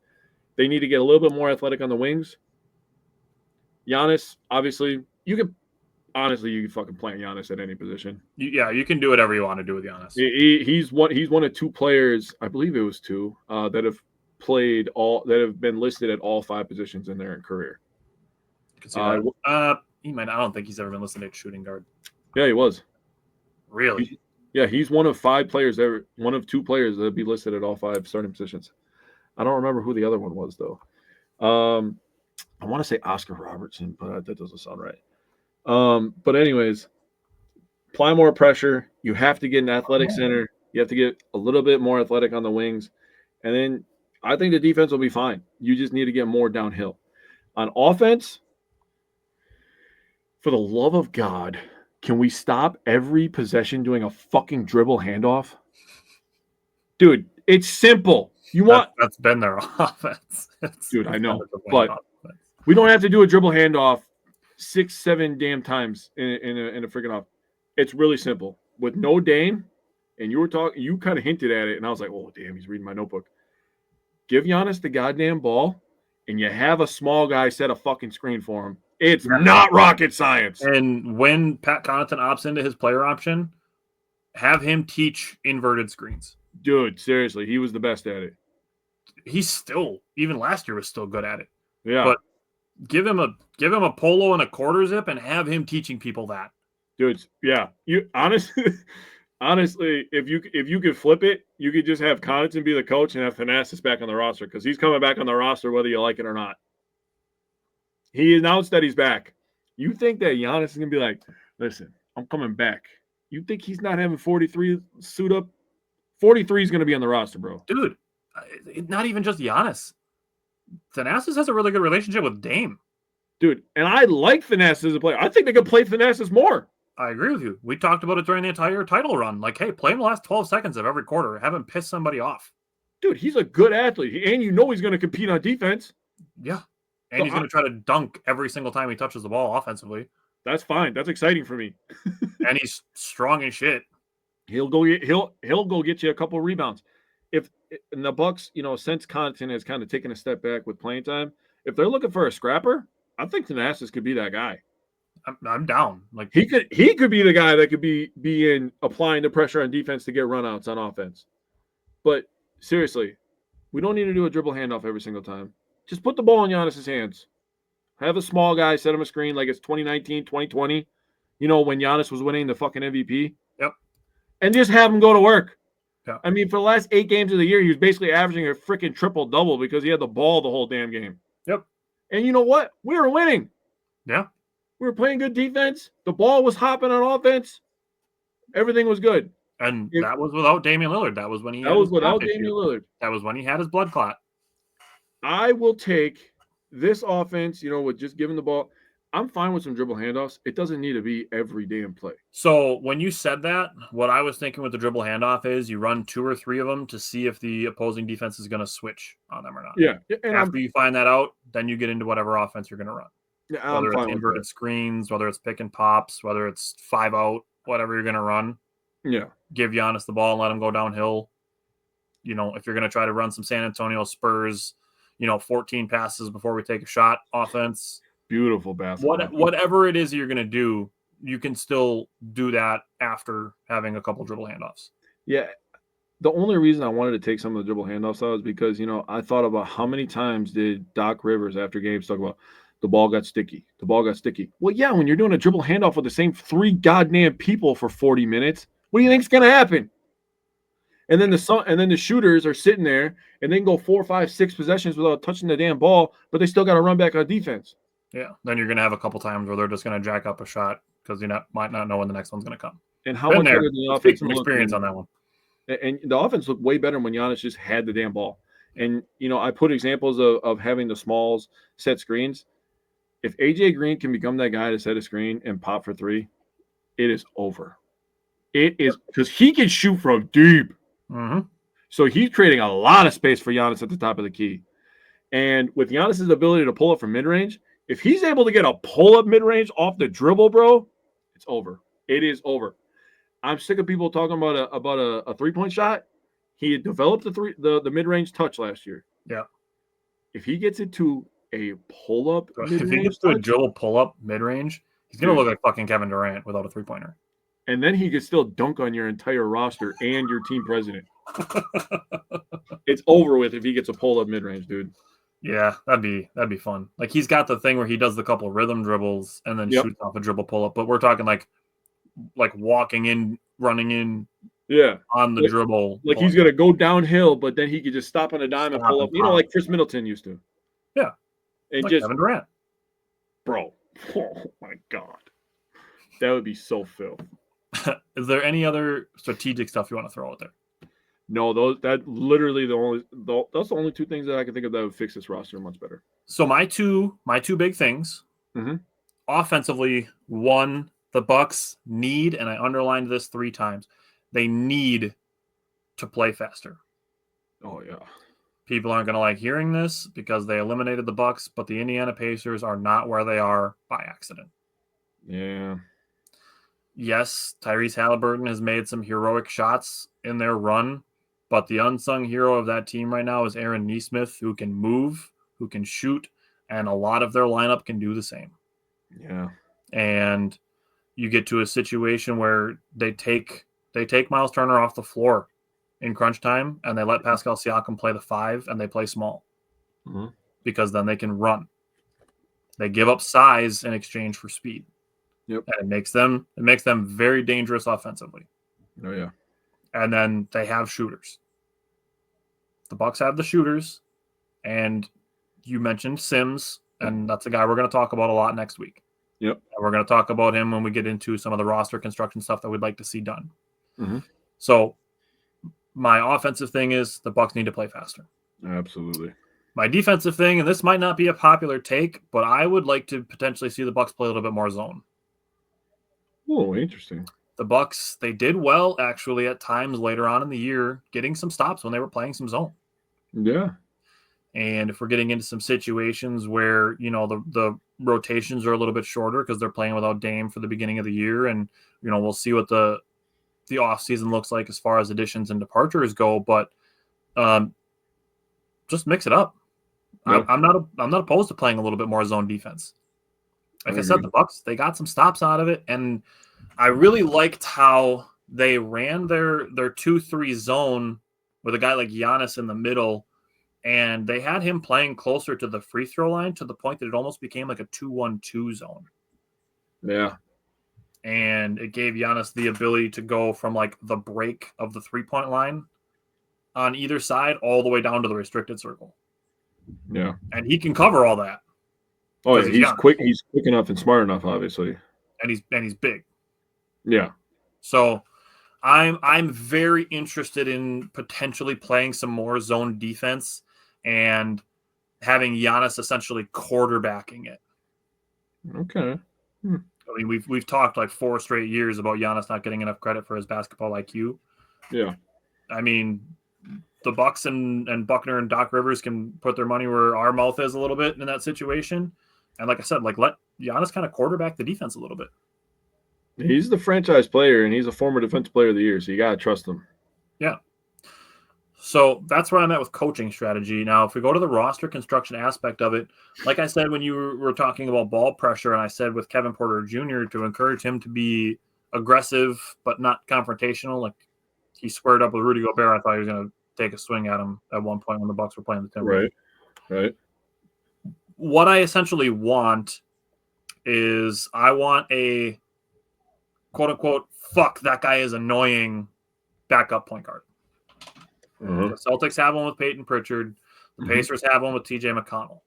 They need to get a little bit more athletic on the wings. Giannis, obviously, you can fucking play Giannis at any position. You can do whatever you want to do with Giannis. He's one of 2 players, I believe it was 2, that have been listed at all 5 positions in their career. I don't think he's ever been listed at shooting guard. Yeah, he was. Really? Yeah, he's one of 5 players one of 2 players that would be listed at all 5 starting positions. I don't remember who the other one was though. I want to say Oscar Robertson, but that doesn't sound right. But anyways, apply more pressure. You have to get an athletic center. You have to get a little bit more athletic on the wings. And then I think the defense will be fine. You just need to get more downhill. On offense, for the love of God, can we stop every possession doing a fucking dribble handoff? Dude, it's simple. That's been their offense. Dude, I know. But we don't have to do a dribble handoff 6, 7 damn times in a freaking off. It's really simple. With no Dame, and you kind of hinted at it, and I was like, oh, damn, he's reading my notebook. Give Giannis the goddamn ball, and you have a small guy set a fucking screen for him. It's not rocket science. And when Pat Connaughton opts into his player option, have him teach inverted screens. Dude, seriously, he was the best at it. He's still, even last year, was still good at it. Yeah. But give him a polo and a quarter zip and have him teaching people that. Dude, yeah. You honestly, if you could flip it, you could just have Connaughton be the coach and have Thanasis back on the roster because he's coming back on the roster whether you like it or not. He announced that he's back. You think that Giannis is gonna be like, listen, I'm coming back. You think he's not having 43 suit up? 43 is gonna be on the roster, bro. Dude, not even just Giannis. Thanasis has a really good relationship with Dame. Dude, and I like Thanasis as a player. I think they could play Thanasis more. I agree with you. We talked about it during the entire title run. Like, hey, play him the last 12 seconds of every quarter. Have him piss somebody off. Dude, he's a good athlete. And you know he's going to compete on defense. Yeah. And he's going to try to dunk every single time he touches the ball offensively. That's fine. That's exciting for me. And he's strong as shit. He'll go get you a couple of rebounds. If in the Bucks, since Connaughton has kind of taken a step back with playing time, if they're looking for a scrapper, I think Thanasis could be that guy. I'm down. Like he could be the guy that could be in applying the pressure on defense to get runouts on offense. But seriously, we don't need to do a dribble handoff every single time. Just put the ball in Giannis's hands. Have a small guy set him a screen like it's 2019, 2020. When Giannis was winning the fucking MVP. Yep. And just have him go to work. Yeah. I mean, for the last 8 games of the year, he was basically averaging a freaking triple-double because he had the ball the whole damn game. Yep. And you know what? We were winning. Yeah. We were playing good defense. The ball was hopping on offense. Everything was good. And that was without Damian Lillard. That was when he without Damian Lillard. That was when he had his blood clot. I will take this offense, with just giving the ball. I'm fine with some dribble handoffs. It doesn't need to be every damn play. So when you said that, what I was thinking with the dribble handoff is you run 2 or 3 of them to see if the opposing defense is going to switch on them or not. Yeah. And after you find that out, then you get into whatever offense you're going to run. Yeah, whether it's inverted screens, whether it's pick and pops, whether it's 5 out, whatever you're going to run. Yeah. Give Giannis the ball and let him go downhill. If you're going to try to run some San Antonio Spurs, 14 passes before we take a shot offense. Beautiful basketball. Whatever it is you're going to do, you can still do that after having a couple dribble handoffs. Yeah. The only reason I wanted to take some of the dribble handoffs out is because, I thought about how many times did Doc Rivers after games talk about the ball got sticky. The ball got sticky. Well, yeah, when you're doing a dribble handoff with the same 3 goddamn people for 40 minutes, what do you think's going to happen? And then the shooters are sitting there and they can go 4, 5, 6 possessions without touching the damn ball, but they still got to run back on defense. Yeah, then you're going to have a couple times where they're just going to jack up a shot because you might not know when the next one's going to come. And how much better the offense some experience on that one. And the offense looked way better when Giannis just had the damn ball. And, I put examples of having the smalls set screens. If AJ Green can become that guy to set a screen and pop for 3, it is over. It is because he can shoot from deep. Mm-hmm. So he's creating a lot of space for Giannis at the top of the key. And with Giannis's ability to pull up from mid-range, if he's able to get a pull-up mid-range off the dribble, bro, it's over. It is over. I'm sick of people talking about a three-point shot. He had developed the mid-range touch last year. Yeah. If he gets it to a pull-up mid-range if he gets to a dribble pull-up mid-range, he's going to look like fucking Kevin Durant without a three-pointer. And then he could still dunk on your entire roster and your team president. It's over with if he gets a pull-up mid-range, dude. Yeah, that'd be fun. Like he's got the thing where he does the couple rhythm dribbles and then shoots off a dribble pull-up. But we're talking like walking in running in Yeah. on the dribble. Like he's going to go downhill, but then he could just stop on a dime and pull up. You know, like Chris Middleton used to. Yeah. And like just Kevin Durant. Bro. Oh, my God. That would be so filth. Is there any other strategic stuff you want to throw out there? No, that's the only two things that I can think of that would fix this roster much better. So my two big things, offensively, one, the Bucks need, and I underlined this 3 times, they need to play faster. Oh yeah. People aren't going to like hearing this because they eliminated the Bucks, but the Indiana Pacers are not where they are by accident. Yeah. Yes, Tyrese Halliburton has made some heroic shots in their run, but the unsung hero of that team right now is Aaron Nesmith, who can move, who can shoot, and a lot of their lineup can do the same. Yeah. And you get to a situation where they take Miles Turner off the floor in crunch time, and they let Pascal Siakam play the 5, and they play small because then they can run. They give up size in exchange for speed. Yep. And it makes them very dangerous offensively. Oh yeah. And then they have shooters. The Bucks have the shooters, and you mentioned Sims, and that's a guy we're going to talk about a lot next week. Yep. And we're going to talk about him when we get into some of the roster construction stuff that we'd like to see done. So my offensive thing is the Bucks need to play faster. Absolutely. My defensive thing, and this might not be a popular take, but I would like to potentially see the Bucks play a little bit more zone. Oh, interesting. The Bucks, they did well actually at times later on in the year, getting some stops when they were playing some zone. Yeah. And if we're getting into some situations where, you know, the rotations are a little bit shorter because they're playing without Dame for the beginning of the year, and, you know, we'll see what the offseason looks like as far as additions and departures go, but just mix it up. Yep. I'm not opposed to playing a little bit more zone defense. Like I said, the Bucks, they got some stops out of it, and I really liked how they ran their 2-3 zone with a guy like Giannis in the middle, and they had him playing closer to the free throw line to the point that it almost became like a 2-1-2 zone. Yeah. And it gave Giannis the ability to go from like the break of the 3-point line on either side all the way down to the restricted circle. Yeah. And he can cover all that. Oh, yeah, he's quick. He's quick enough and smart enough, obviously. And he's big. Yeah. So I'm very interested in potentially playing some more zone defense and having Giannis essentially quarterbacking it. Okay. I mean, we've talked like 4 straight years about Giannis not getting enough credit for his basketball IQ. Yeah. I mean, the Bucks and Buckner and Doc Rivers can put their money where our mouth is a little bit in that situation. And like I said, like let Giannis kind of quarterback the defense a little bit. He's the franchise player, and he's a former defensive player of the year, so you got to trust him. Yeah. So that's where I'm at with coaching strategy. Now, if we go to the roster construction aspect of it, like I said when you were talking about ball pressure, and I said with Kevin Porter Jr. to encourage him to be aggressive but not confrontational. Like he squared up with Rudy Gobert. I thought he was going to take a swing at him at one point when the Bucks were playing the Timberwolves. Right. What I essentially want is I want a quote-unquote, fuck, that guy is annoying backup point guard. The Celtics have one with Peyton Pritchard. The Pacers have one with TJ McConnell.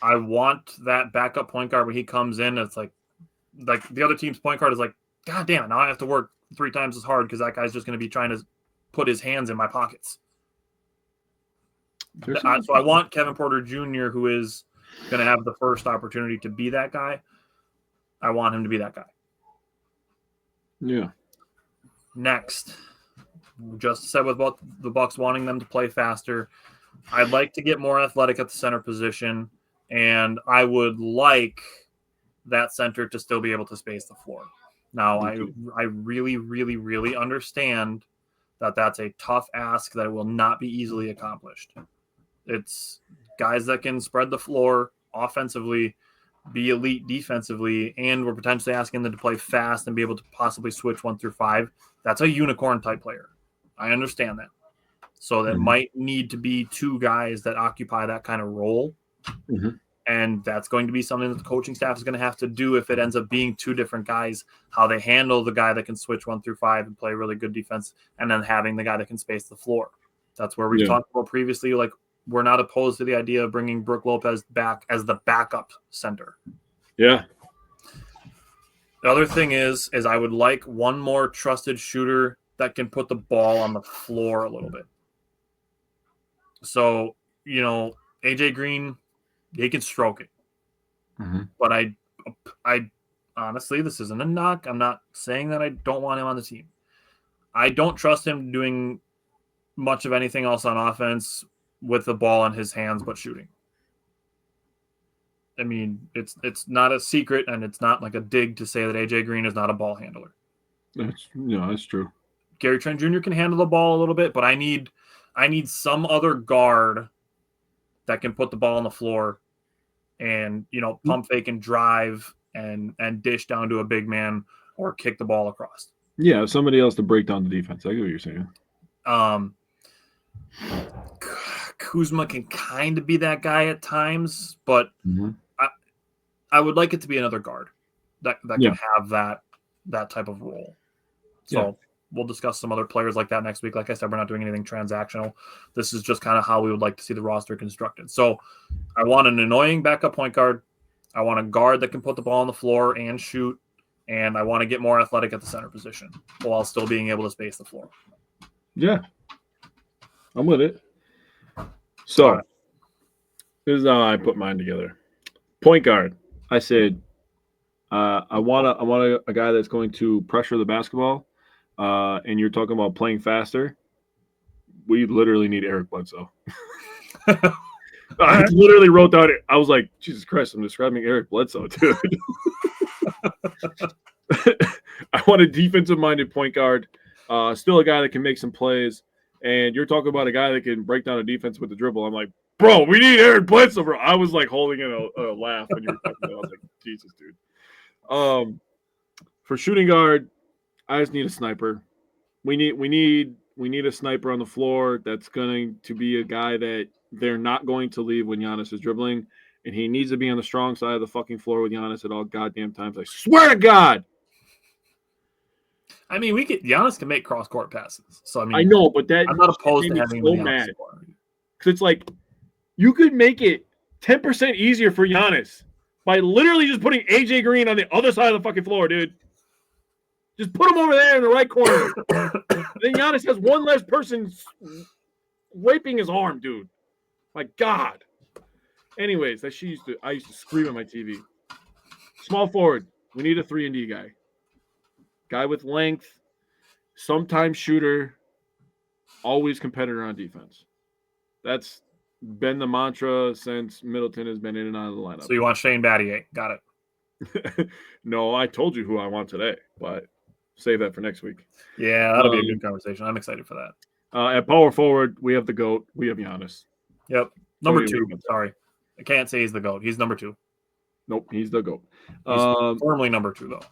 I want that backup point guard when he comes in. It's like the other team's point guard is like, God damn it, now I have to work 3 times as hard because that guy's just going to be trying to put his hands in my pockets. So I want Kevin Porter Jr., who is going to have the first opportunity to be that guy. I want him to be that guy. Yeah. Next, just said with both the Bucks wanting them to play faster, I'd like to get more athletic at the center position, and I would like that center to still be able to space the floor. Now, I really, really, really understand that that's a tough ask that will not be easily accomplished. It's guys that can spread the floor offensively, be elite defensively, and we're potentially asking them to play fast and be able to possibly switch 1 through 5. That's a unicorn type player. I understand that. So that might need to be 2 guys that occupy that kind of role. And that's going to be something that the coaching staff is going to have to do if it ends up being two different guys, how they handle the guy that can switch 1 through 5 and play really good defense, and then having the guy that can space the floor. That's where we've talked about previously. Like, we're not opposed to the idea of bringing Brook Lopez back as the backup center. Yeah. The other thing is I would like one more trusted shooter that can put the ball on the floor a little bit. So, AJ Green, he can stroke it. Mm-hmm. But I honestly, this isn't a knock. I'm not saying that I don't want him on the team. I don't trust him doing much of anything else on offense with the ball in his hands but shooting. I mean, it's not a secret, and it's not like a dig to say that AJ Green is not a ball handler. That's true. Gary Trent Jr. can handle the ball a little bit, but I need some other guard that can put the ball on the floor and, pump fake and drive and dish down to a big man or kick the ball across. Yeah, somebody else to break down the defense. I get what you're saying. Kuzma can kind of be that guy at times, but I would like it to be another guard that can have that type of role. So we'll discuss some other players like that next week. Like I said, we're not doing anything transactional. This is just kind of how we would like to see the roster constructed. So I want an annoying backup point guard. I want a guard that can put the ball on the floor and shoot. And I want to get more athletic at the center position while still being able to space the floor. Yeah. I'm with it. So this is how I put mine together. Point guard. I said I want a guy that's going to pressure the basketball. And you're talking about playing faster. We literally need Eric Bledsoe. I literally wrote down it. I was like, Jesus Christ, I'm describing Eric Bledsoe, dude. I want a defensive-minded point guard. Still a guy that can make some plays. And you're talking about a guy that can break down a defense with the dribble. I'm like, bro, we need Eric Bledsoe, bro. I was like holding in a laugh when you were talking about it. I was like, Jesus, dude. For shooting guard, I just need a sniper. We need a sniper on the floor that's going to be a guy that they're not going to leave when Giannis is dribbling, and he needs to be on the strong side of the fucking floor with Giannis at all goddamn times. I swear to God. I mean, Giannis can make cross court passes. So I mean, I know, but I'm not opposed to having so mad because it's like you could make it 10% easier for Giannis by literally just putting AJ Green on the other side of the fucking floor, dude. Just put him over there in the right corner. Then Giannis has one less person raping his arm, dude. My God. Anyways, I used to scream at my TV. Small forward. We need a 3-and-D guy. Guy with length, sometimes shooter, always competitor on defense. That's been the mantra since Middleton has been in and out of the lineup. So you want Shane Battier. Got it. No, I told you who I want today, but save that for next week. Yeah, that'll be a good conversation. I'm excited for that. At power forward, we have the GOAT. We have Giannis. Yep. Number 2. Sorry. I can't say he's the GOAT. He's number 2. Nope, he's the GOAT. He's formally number 2, though.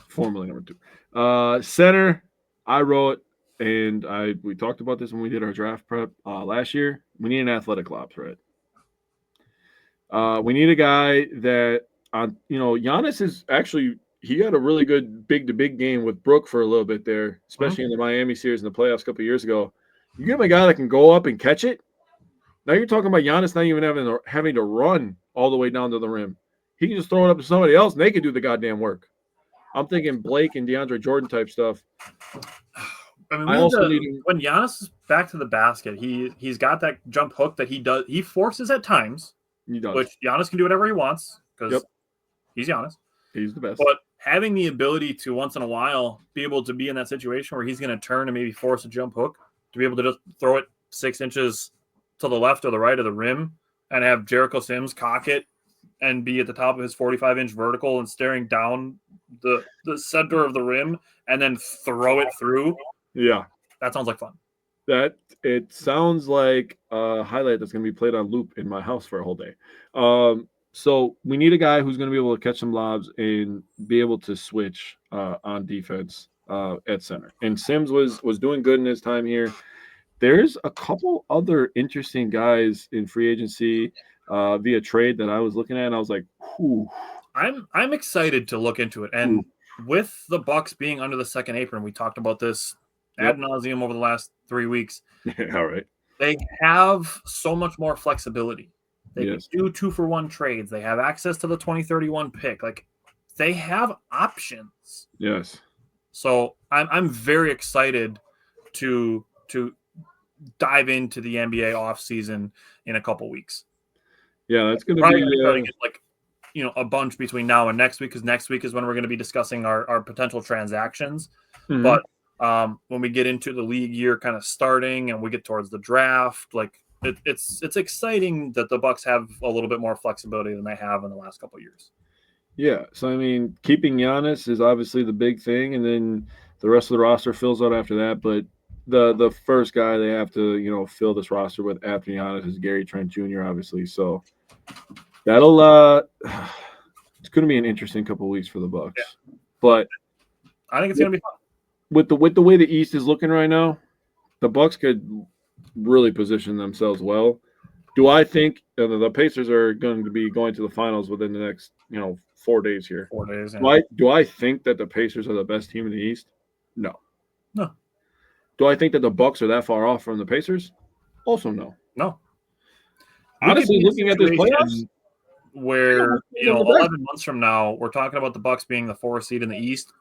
Formerly number 2. Center, I wrote, and we talked about this when we did our draft prep last year. We need an athletic lob threat. We need a guy that, Giannis is actually, he had a really good big-to-big game with Brook for a little bit there, especially in the Miami series in the playoffs a couple of years ago. You give him a guy that can go up and catch it. Now you're talking about Giannis not even having to run all the way down to the rim. He can just throw it up to somebody else, and they can do the goddamn work. I'm thinking Blake and DeAndre Jordan type stuff. I mean, when Giannis is back to the basket, he's got that jump hook that he does. He forces at times, which Giannis can do whatever he wants because he's Giannis. He's the best. But having the ability to once in a while be able to be in that situation where he's going to turn and maybe force a jump hook, to be able to just throw it 6 inches to the left or the right of the rim and have Jericho Sims cock it and be at the top of his 45-inch vertical and staring down the center of the rim and then throw it through. Yeah. That sounds like fun. It sounds like a highlight that's going to be played on loop in my house for a whole day. So we need a guy who's going to be able to catch some lobs and be able to switch on defense at center. And Sims was doing good in his time here. There's a couple other interesting guys in free agency via trade that I was looking at, and I was like, whew. I'm excited to look into it. And with the Bucks being under the second apron, we talked about this ad nauseum over the last 3 weeks. All right. They have so much more flexibility. They Yes. can do 2-for-1 trades. They have access to the 2031 pick. Like, they have options. Yes. So I'm very excited to dive into the NBA offseason in a couple weeks. Yeah, that's going to Probably be gonna get, like, a bunch between now and next week, because next week is when we're going to be discussing our potential transactions. Mhm. But when we get into the league year kind of starting and we get towards the draft, like, it's exciting that the Bucks have a little bit more flexibility than they have in the last couple of years. Yeah, so I mean, keeping Giannis is obviously the big thing, and then the rest of the roster fills out after that. But the first guy they have to fill this roster with after Giannis is Gary Trent Jr. Obviously, so that'll it's going to be an interesting couple of weeks for the Bucks. Yeah. But I think it's going to be fun with the way the East is looking right now. The Bucks could really position themselves well. Do I think the Pacers are going to be going to the finals within the next 4 days here? 4 days. Yeah. Do I think that the Pacers are the best team in the East? No. Do I think that the Bucks are that far off from the Pacers? Also no. Honestly, looking at this playoffs, where 11 months from now we're talking about the Bucks being the 4th seed in the East,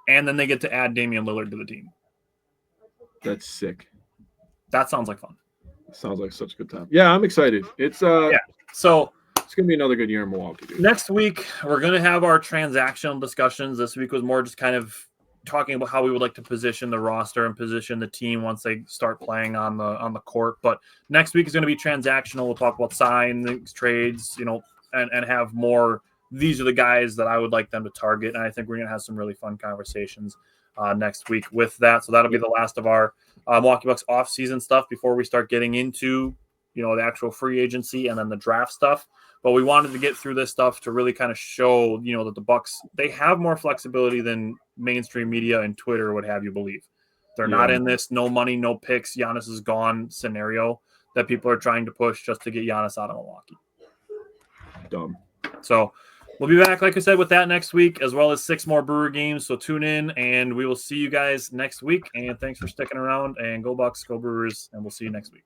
and then they get to add Damian Lillard to the team. That's sick. That sounds like fun. Sounds like such a good time. Yeah, I'm excited. It's So it's gonna be another good year in Milwaukee, dude. Next week we're gonna have our transactional discussions. This week was more just kind of talking about how we would like to position the roster and position the team once they start playing on the court. But next week is going to be transactional. We'll talk about signings, trades, and have more. These are the guys that I would like them to target, and I think we're going to have some really fun conversations next week with that. So that'll be the last of our Milwaukee Bucks off-season stuff before we start getting into the actual free agency and then the draft stuff. But we wanted to get through this stuff to really kind of show, that the Bucks, they have more flexibility than mainstream media and Twitter would have you believe. They're not in this no money, no picks, Giannis is gone scenario that people are trying to push just to get Giannis out of Milwaukee. Dumb. So we'll be back, like I said, with that next week, as well as 6 more Brewer games. So tune in, and we will see you guys next week. And thanks for sticking around, and go Bucks, go Brewers, and we'll see you next week.